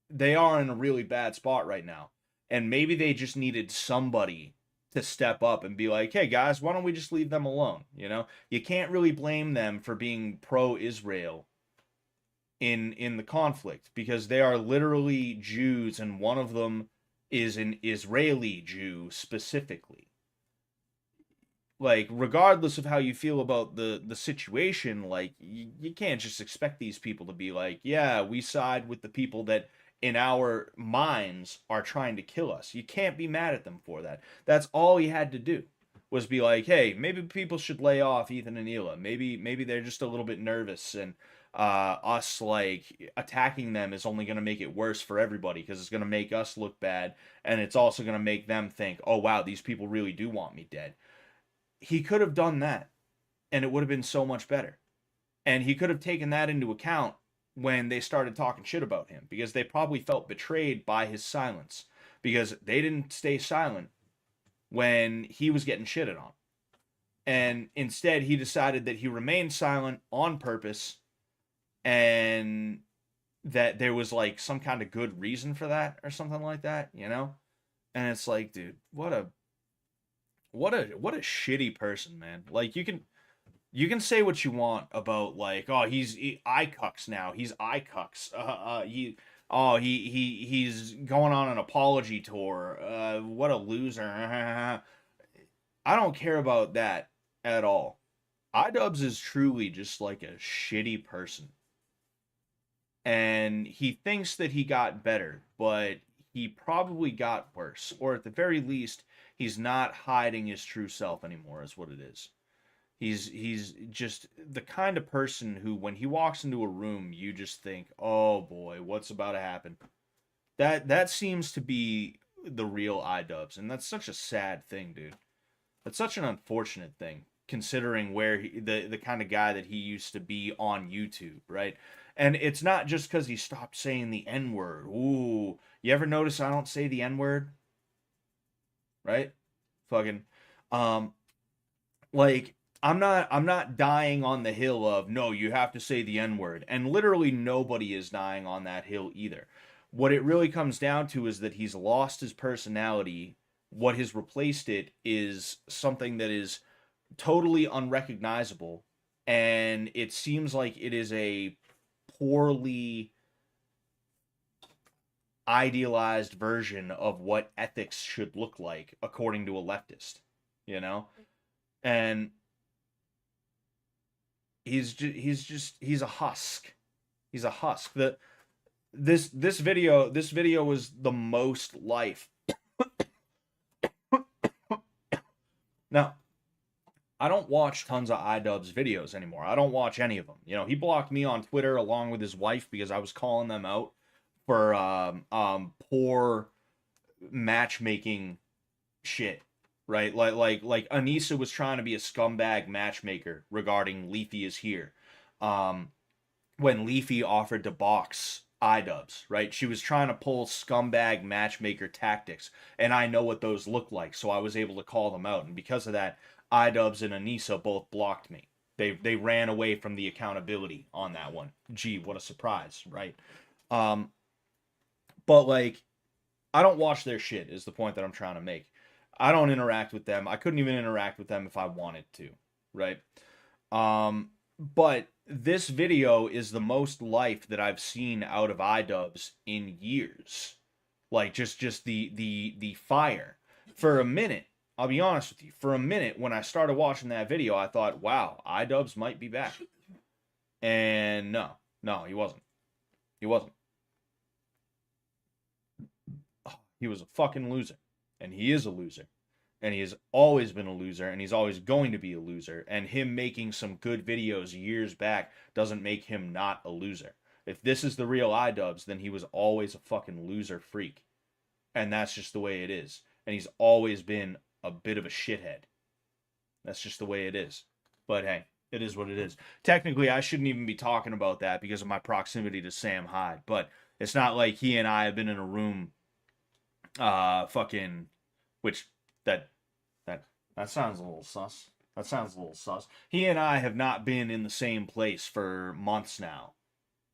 they are in a really bad spot right now. And maybe they just needed somebody to step up and be like, "Hey guys, why don't we just leave them alone?" You know? You can't really blame them for being pro-Israel in the conflict because they are literally Jews and one of them is an Israeli Jew specifically. Like regardless of how you feel about the situation, like you can't just expect these people to be like, yeah, we side with the people that in our minds are trying to kill us. You can't be mad at them for that. That's all he had to do was be like, hey, maybe people should lay off Ethan and Hila. Maybe they're just a little bit nervous, and us like attacking them is only going to make it worse for everybody because it's going to make us look bad, and it's also going to make them think, oh wow, these people really do want me dead. He could have done that and it would have been so much better. And he could have taken that into account when they started talking shit about him because they probably felt betrayed by his silence because they didn't stay silent when he was getting shitted on. And instead, he decided that he remained silent on purpose and that there was like some kind of good reason for that or something like that, you know? And it's like, dude, what a shitty person, man. Like you can say what you want about like, oh, he iCucks now. He's iCucks. He's going on an apology tour. What a loser. I don't care about that at all. iDubbbz is truly just like a shitty person. And he thinks that he got better, but he probably got worse. Or at the very least, he's not hiding his true self anymore, is what it is. He's just the kind of person who, when he walks into a room, you just think, "Oh boy, what's about to happen?" That seems to be the real iDubbbz, and that's such a sad thing, dude. That's such an unfortunate thing, considering where the kind of guy that he used to be on YouTube, right? And it's not just because he stopped saying the N word. Ooh, you ever notice I don't say the N word, right? Fucking, um, like I'm not dying on the hill of no, you have to say the N word, and literally nobody is dying on that hill either. What it really comes down to is that he's lost his personality. What has replaced it is something that is totally unrecognizable, and it seems like it is a poorly idealized version of what ethics should look like according to a leftist, you know? And he's a husk. He's a husk. This video was the most life. Now, I don't watch tons of iDubbbz videos anymore. I don't watch any of them. You know, he blocked me on Twitter along with his wife because I was calling them out for poor matchmaking shit, right? Like Anissa was trying to be a scumbag matchmaker regarding Leafy is here. When Leafy offered to box iDubbbz, right? She was trying to pull scumbag matchmaker tactics, and I know what those look like, so I was able to call them out. And because of that, iDubbbz and Anissa both blocked me. They ran away from the accountability on that one. Gee, what a surprise, right? But like, I don't watch their shit. Is the point that I'm trying to make. I don't interact with them. I couldn't even interact with them if I wanted to, right? But this video is the most life that I've seen out of iDubbbz in years. Like just the fire. For a minute, I'll be honest with you. For a minute, when I started watching that video, I thought, "Wow, iDubbbz might be back." And no, he wasn't. He wasn't. He was a fucking loser, and he is a loser. And he has always been a loser, and he's always going to be a loser. And him making some good videos years back doesn't make him not a loser. If this is the real iDubbbz, then he was always a fucking loser freak. And that's just the way it is. And he's always been a bit of a shithead. That's just the way it is. But hey, it is what it is. Technically, I shouldn't even be talking about that because of my proximity to Sam Hyde. But it's not like he and I have been in a room, fucking, which that sounds a little sus. That sounds a little sus. He and I have not been in the same place for months now.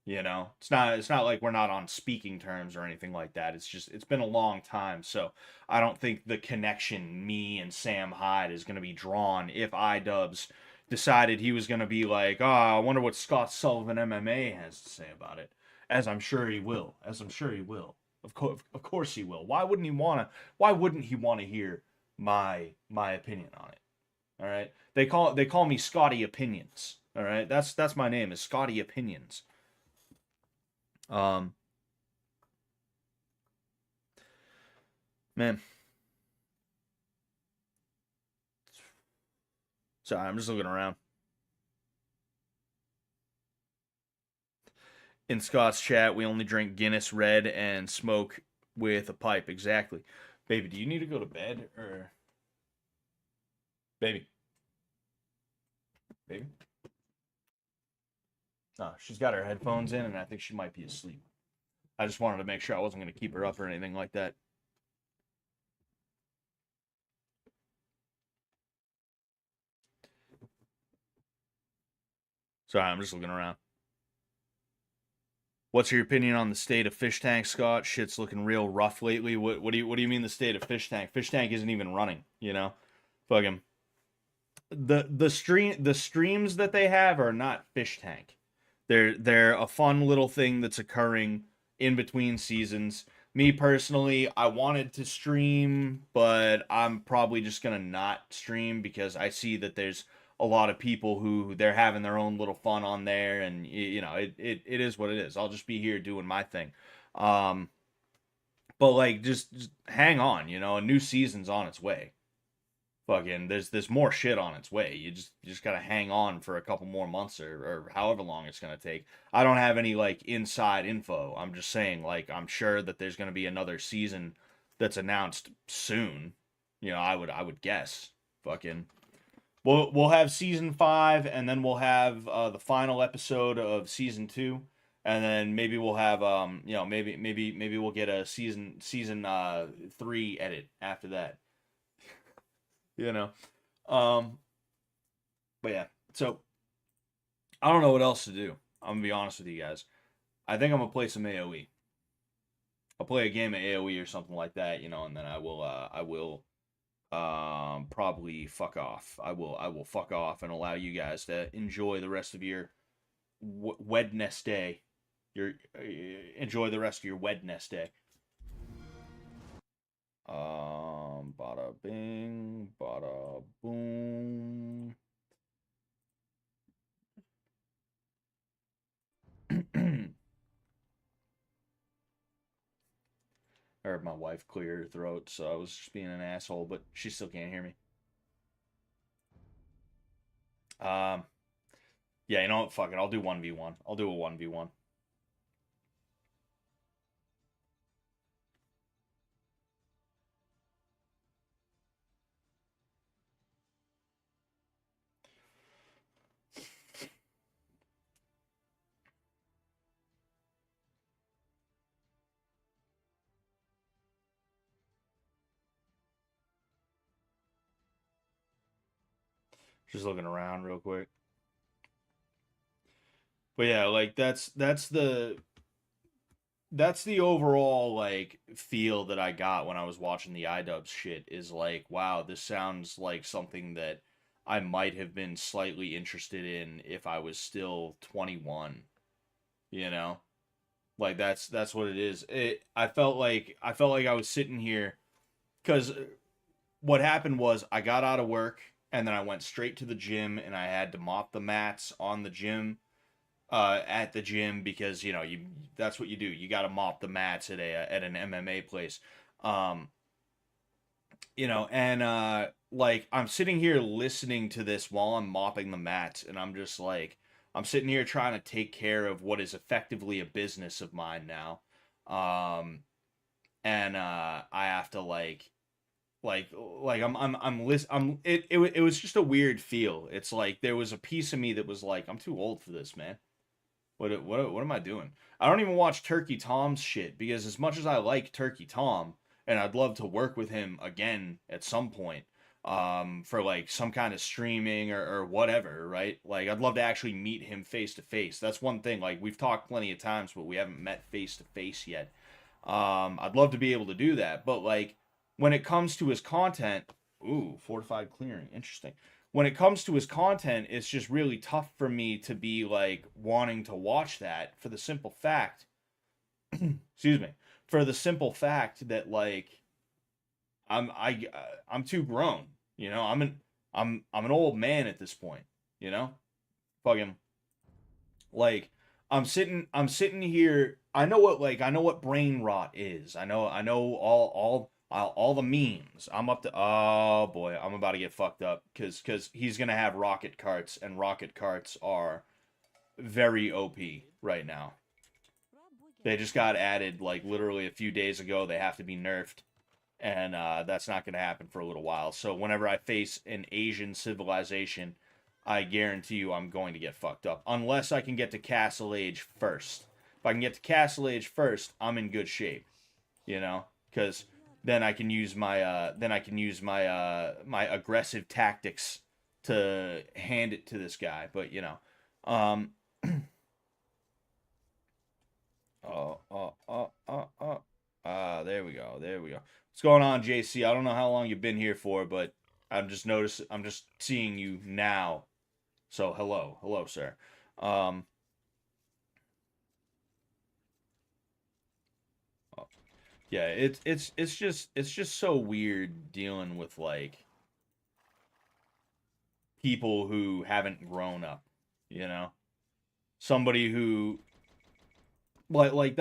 You know, it's not like we're not on speaking terms or anything like that. It's just it's been a long time, so I don't think the connection me and Sam Hyde is going to be drawn if iDubbbz decided he was going to be like, oh, I wonder what Scott Sullivan MMA has to say about it. As I'm sure he will. As I'm sure he will. Of course he will. Why wouldn't he want to? Why wouldn't he want to hear my opinion on it? All right. They call me Scotty Opinions. All right. That's my name is Scotty Opinions. Um, man. Sorry, I'm just looking around. In Scott's chat, we only drink Guinness Red and smoke with a pipe. Exactly. Baby, do you need to go to bed or baby? Baby? No, she's got her headphones in and I think she might be asleep. I just wanted to make sure I wasn't going to keep her up or anything like that. Sorry, I'm just looking around. What's your opinion on the state of Fish Tank, Scott? Shit's looking real rough lately. What do you mean the state of Fish Tank? Fish Tank isn't even running, you know? Fucking the streams that they have are not Fish Tank. They're a fun little thing that's occurring in between seasons. Me personally, I wanted to stream, but I'm probably just gonna not stream because I see that there's a lot of people who they're having their own little fun on there, and you know it is what it is. I'll just be here doing my thing. Um, but like just hang on, you know, a new season's on its way. Fucking there's more shit on its way. You just gotta hang on for a couple more months or however long it's gonna take. I don't have any like inside info. I'm just saying like I'm sure that there's gonna be another season that's announced soon. You know, I would guess. Fucking we'll have season 5 and then we'll have the final episode of season 2 and then maybe we'll have you know maybe we'll get a season 3 edit after that. You know. Um, but yeah, so I don't know what else to do. I'm gonna be honest with you guys. I think I'm gonna play some AOE. I'll play a game of AOE or something like that, you know, and then I will probably fuck off. I will fuck off and allow you guys to enjoy the rest of your Wednesday. Your enjoy the rest of your Wednesday. Bada bing, bada boom. I heard my wife clear her throat, so I was just being an asshole, but she still can't hear me. Um, yeah, you know what? Fuck it. I'll do 1v1. I'll do a 1v1. Just looking around real quick. But yeah, like that's the overall like feel that I got when I was watching the iDubbbz shit is like, wow, this sounds like something that I might have been slightly interested in if I was still 21, you know? Like that's what it is. I felt like I was sitting here cuz what happened was I got out of work and then I went straight to the gym and I had to mop the mats on the gym at the gym because you know you that's what you do. You got to mop the mats at an MMA place. Um, you know, and like I'm sitting here listening to this while I'm mopping the mats, and I'm just like I'm sitting here trying to take care of what is effectively a business of mine now. Um, and I have to like I'm it was just a weird feel. It's like there was a piece of me that was like I'm too old for this, man. What am I doing? I don't even watch Turkey Tom's shit because as much as I like Turkey Tom and I'd love to work with him again at some point, for like some kind of streaming or whatever, right? Like I'd love to actually meet him face to face. That's one thing. Like we've talked plenty of times, but we haven't met face to face yet. I'd love to be able to do that, but like when it comes to his content, ooh, fortified clearing, interesting. When it comes to his content, it's just really tough for me to be like wanting to watch that for the simple fact, excuse me, for the simple fact that like I'm too grown. You know, I'm an old man at this point. You know, fucking like I'm sitting here. I know what brain rot is. I know all the memes. I'm up to oh boy, I'm about to get fucked up because he's gonna have rocket carts and rocket carts are very OP right now. They just got added like literally a few days ago. They have to be nerfed and that's not going to happen for a little while. So whenever I face an Asian civilization, I guarantee you I'm going to get fucked up unless I can get to Castle Age first. If I can get to Castle Age first, I'm in good shape, you know, because then I can use my aggressive tactics to hand it to this guy. But you know, um, there we go, there we go. What's going on, JC? I don't know how long you've been here for, but I'm just seeing you now. So hello, sir. Um, yeah, it's just so weird dealing with like people who haven't grown up, you know? Somebody who like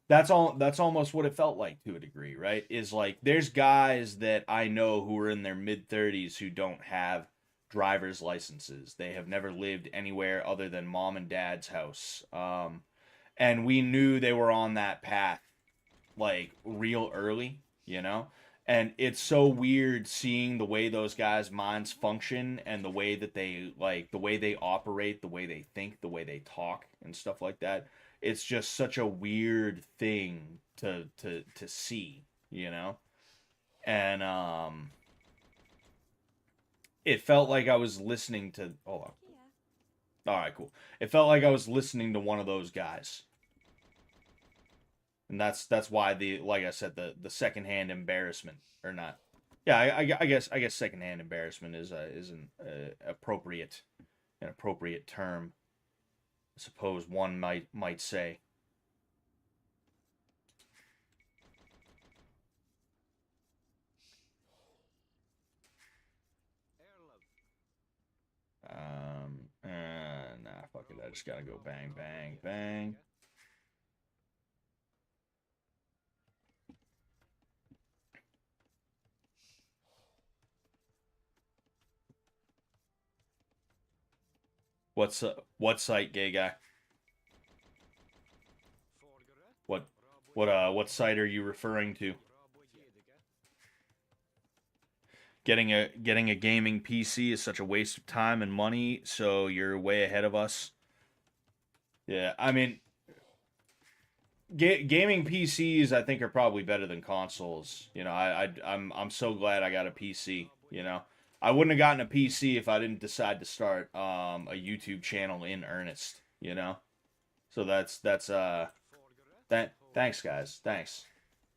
that's almost what it felt like to a degree, right? Is like there's guys that I know who are in their mid 30s who don't have driver's licenses. They have never lived anywhere other than mom and dad's house. And we knew they were on that path like real early, you know? And it's so weird seeing the way those guys' minds function and the way that they like the way they operate, the way they think, the way they talk and stuff like that. It's just such a weird thing to see, you know? And it felt like I was listening to hold on. All right, cool. It felt like I was listening to one of those guys. And that's why the like I said the secondhand embarrassment or not. Yeah, I guess secondhand embarrassment is an appropriate term. I suppose one might say. Nah, fuck it. I just gotta go bang, bang, bang. What site, gay guy? What what site are you referring to? Getting a gaming PC is such a waste of time and money, so you're way ahead of us. Yeah, I mean, gaming PCs I think are probably better than consoles. You know, I'm so glad I got a PC. You know, I wouldn't have gotten a PC if I didn't decide to start a YouTube channel in earnest. You know, so that's that. Thanks, guys. Thanks,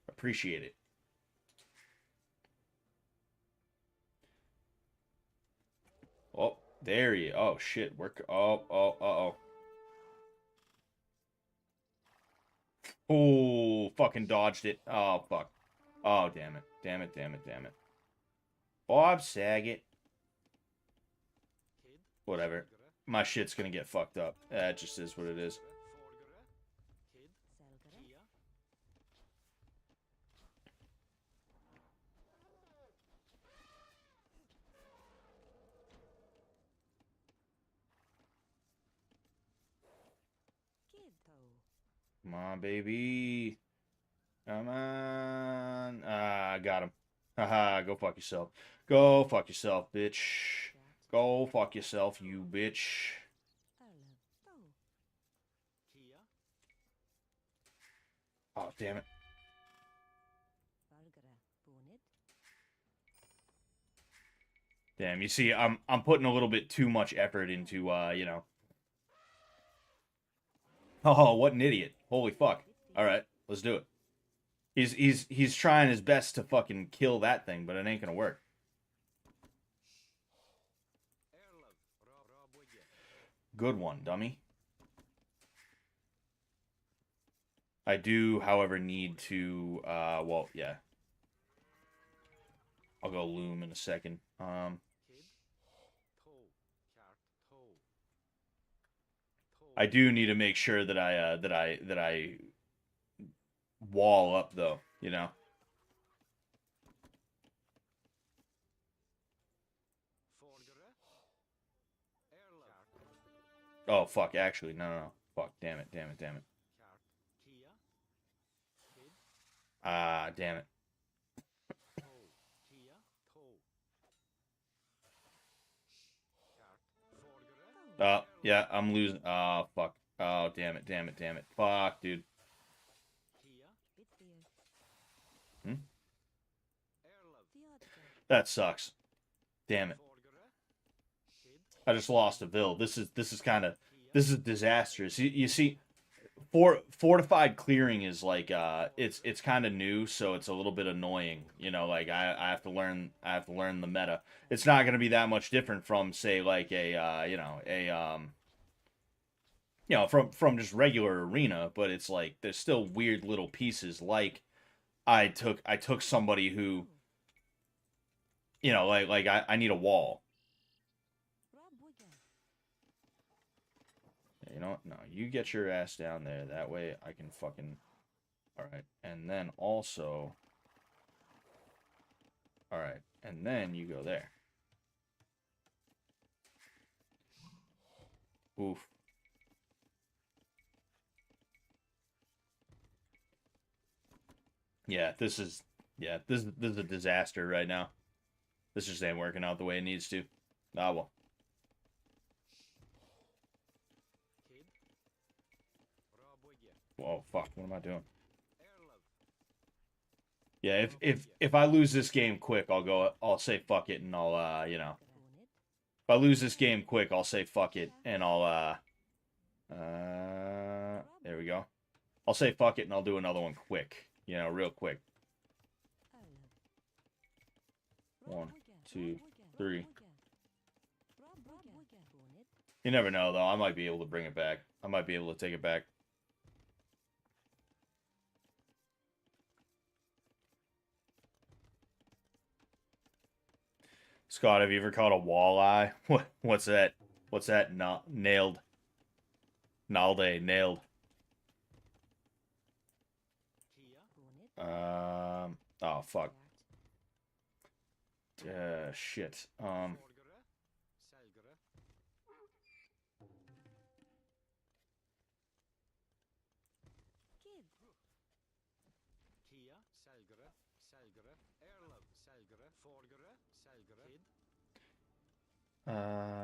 appreciate it. Oh, there you. Oh shit, we're oh. Oh, fucking dodged it. Oh fuck. Oh damn it. Damn it. Damn it. Damn it. Bob Saget. Whatever. My shit's gonna get fucked up. That just is what it is. Come on, baby. Come on. Ah, I got him. Haha, go fuck yourself. Go fuck yourself, bitch. Go fuck yourself, you bitch. Oh, damn it. Damn, you see, I'm putting a little bit too much effort into you know. Oh, what an idiot. Holy fuck. Alright, let's do it. He's trying his best to fucking kill that thing, but it ain't gonna work. Good one, dummy. I do, however, need to well, yeah. I'll go loom in a second. I do need to make sure that I wall up though, you know. Oh fuck, actually, no. Fuck, damn it. Ah, damn it. Oh, yeah, I'm losing. Oh, fuck. Oh, damn it. Fuck, dude. Hmm? That sucks. Damn it. I just lost a Vil. This is kind of disastrous. You see, fortified clearing is like it's kind of new, so it's a little bit annoying. You know, like I have to learn the meta. It's not going to be that much different from say like a from just regular arena, but it's like there's still weird little pieces. Like I took somebody who I need a wall. You know what? No, you get your ass down there. That way I can fucking... Alright. And then also... Alright. And then you go there. Oof. Yeah, this is... Yeah, this is a disaster right now. This just ain't working out the way it needs to. Ah, well. Whoa, fuck. What am I doing? Yeah, if I lose this game quick, I'll say fuck it and I'll you know. If I lose this game quick, I'll say fuck it and I'll there we go. I'll say fuck it and I'll do another one quick. You know, real quick. 1, 2, 3. You never know though. I might be able to bring it back. I might be able to take it back. Scott, have you ever caught a walleye? What's that? What's that? Nailed. Nalde, nailed. Oh, fuck. Shit.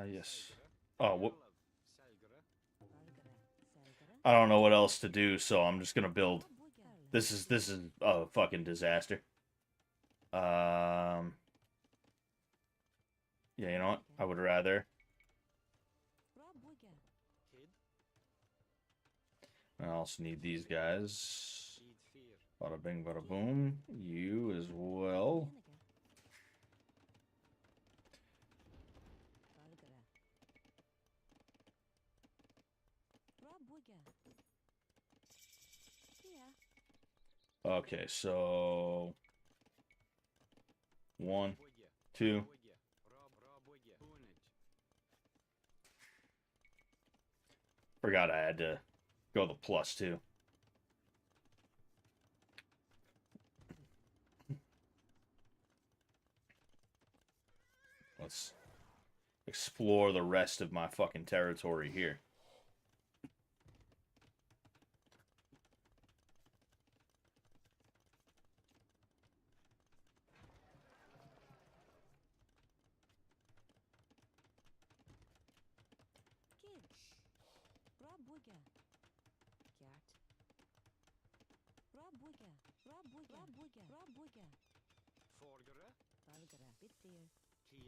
Yes. Oh, whoop. I don't know what else to do, so I'm just gonna build. This is a fucking disaster. Yeah, you know what? I would rather. I also need these guys. Bada bing, bada boom. You as well. Okay, so 1, 2. Forgot I had to go the +2. Let's explore the rest of my fucking territory here.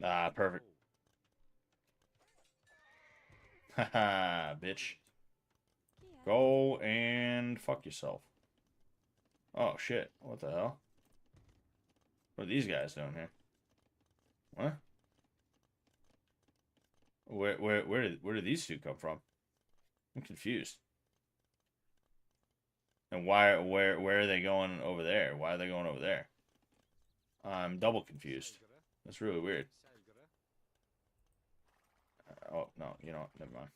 Ah, perfect. Haha, bitch. Go and fuck yourself. Oh shit! What the hell? What are these guys doing here? What? Where did these two come from? I'm confused. And where are they going over there? Why are they going over there? I'm double confused. That's really weird. Oh no, you know what? Never mind.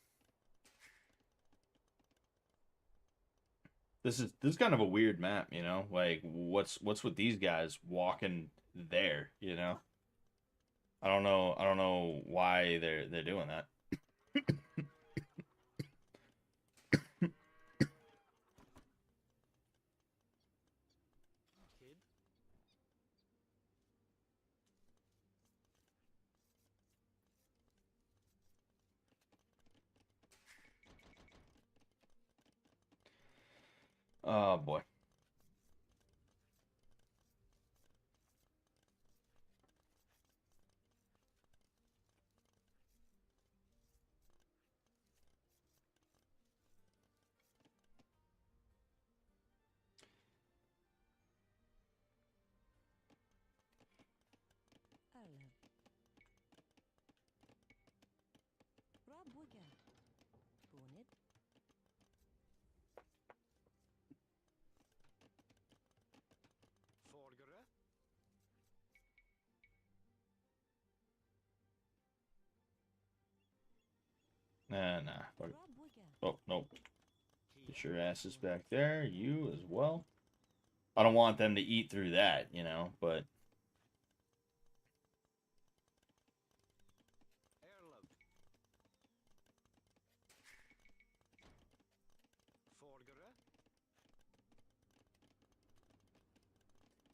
This is kind of a weird map, you know? Like what's with these guys walking there, you know? I don't know why they're doing that. Oh boy. Nah. Fuck it. Oh, nope. Get your asses back there. You as well. I don't want them to eat through that, you know, but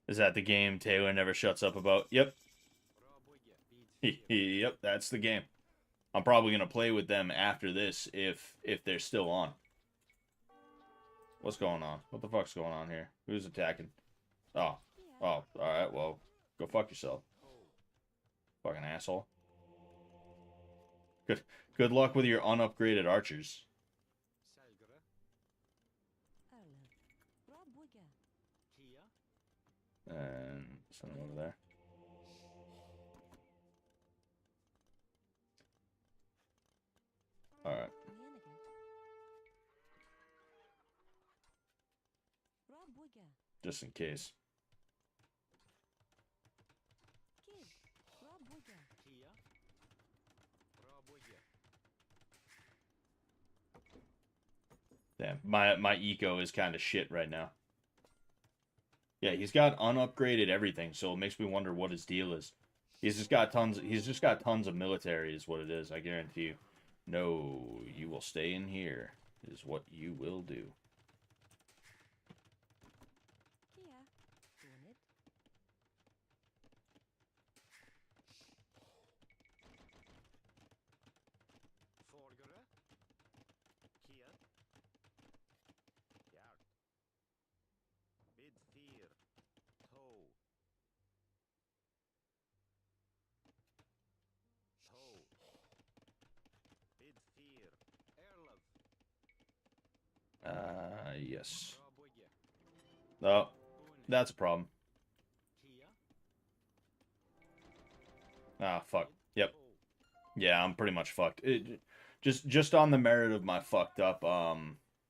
is that the game Taylor never shuts up about? Yep. Yep, that's the game. I'm probably gonna play with them after this if they're still on. What's going on? What the fuck's going on here? Who's attacking? Oh. Oh, alright, well, go fuck yourself. Fucking asshole. Good luck with your unupgraded archers. And send them over there. Alright. Just in case. Damn, my eco is kind of shit right now. Yeah, he's got unupgraded everything, so it makes me wonder what his deal is. He's just got tons of military is what it is, I guarantee you. No, you will stay in here, is what you will do. Yes. Oh, that's a problem. Ah, fuck. Yep. Yeah, I'm pretty much fucked. Just on the merit of my fucked up,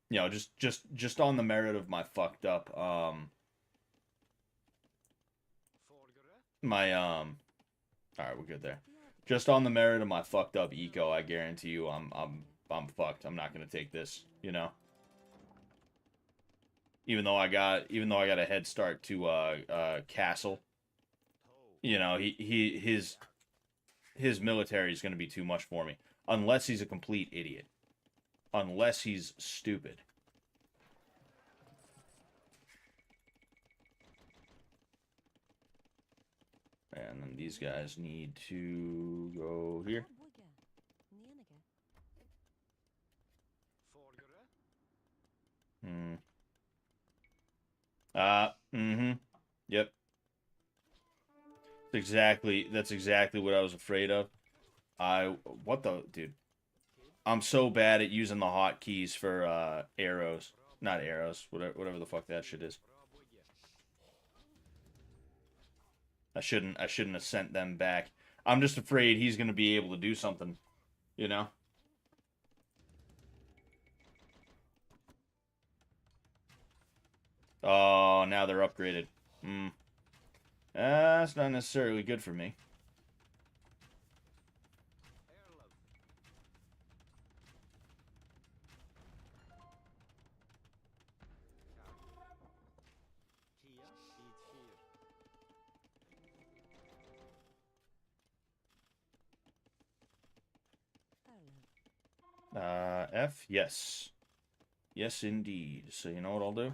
you know, just on the merit of my fucked up, my, all right, we're good there. Just on the merit of my fucked up eco, I guarantee you, I'm fucked. I'm not gonna take this, you know. Even though I got a head start to Castle, you know, his military is gonna be too much for me, unless he's a complete idiot, unless he's stupid. And then these guys need to go here. Hmm. Yep. That's exactly what I was afraid of. What the dude? I'm so bad at using the hotkeys for arrows. Not arrows, whatever the fuck that shit is. I shouldn't have sent them back. I'm just afraid he's gonna be able to do something, you know? Oh, now they're upgraded. Hmm. That's not necessarily good for me. F? Yes. Yes, indeed. So you know what I'll do?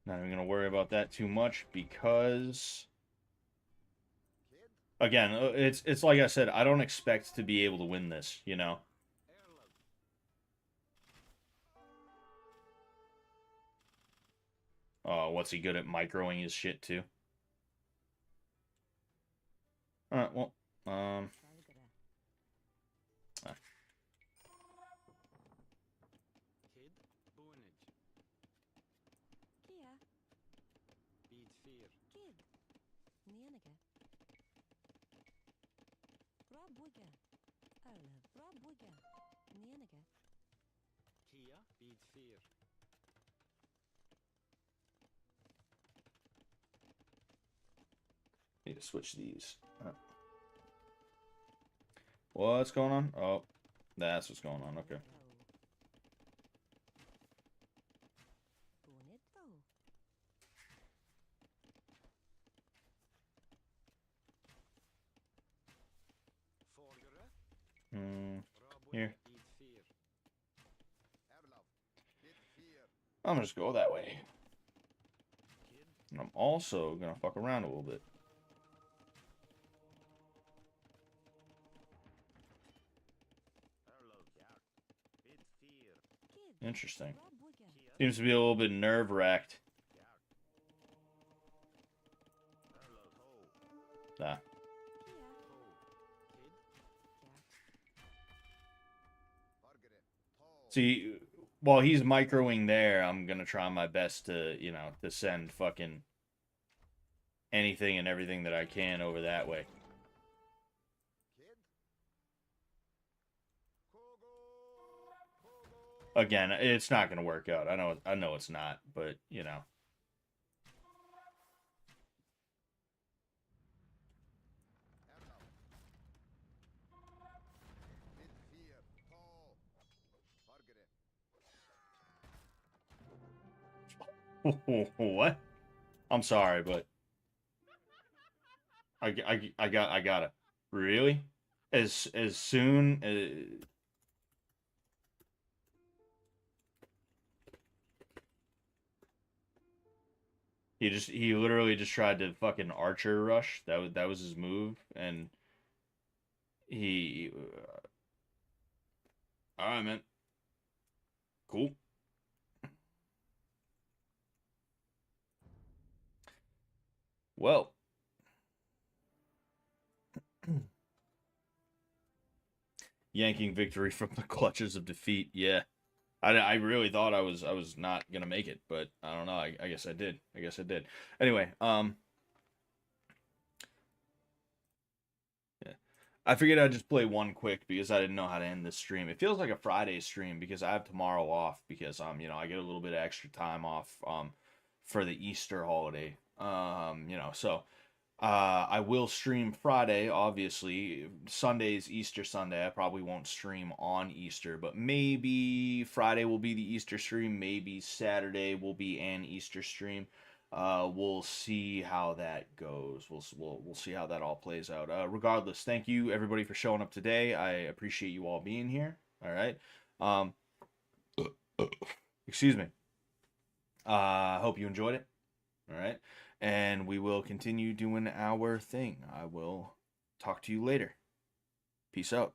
Not even gonna worry about that too much because, again, it's like I said, I don't expect to be able to win this, you know? Oh, what's he good at microing his shit too? Alright, well, ah. Need to switch these. What's going on? Oh, that's what's going on. Okay. Here. I'm gonna just go that way. And I'm also gonna fuck around a little bit. Interesting. Seems to be a little bit nerve-wracked. Ah. See, while he's microing there, I'm gonna try my best to, you know, to send fucking anything and everything that I can over that way. Again, it's not gonna work out. I know it's not, but you know. What? I'm sorry, but I gotta. Really? As soon as he literally just tried to fucking archer rush. That was his move, and he. All right, man. Cool. Well. Yanking victory from the clutches of defeat. Yeah. I really thought I was not gonna make it, but I don't know. I guess I did. I guess I did. Anyway, yeah. I figured I'd just play one quick because I didn't know how to end this stream. It feels like a Friday stream because I have tomorrow off because you know, I get a little bit of extra time off for the Easter holiday. You know, so I will stream Friday, obviously. Sunday's Easter Sunday. I probably won't stream on Easter, but maybe Friday will be the Easter stream. Maybe Saturday will be an Easter stream. We'll see how that goes. We'll see how that all plays out. Regardless, thank you everybody for showing up today. I appreciate you all being here. All right. Excuse me. Hope you enjoyed it. All right. And we will continue doing our thing. I will talk to you later. Peace out.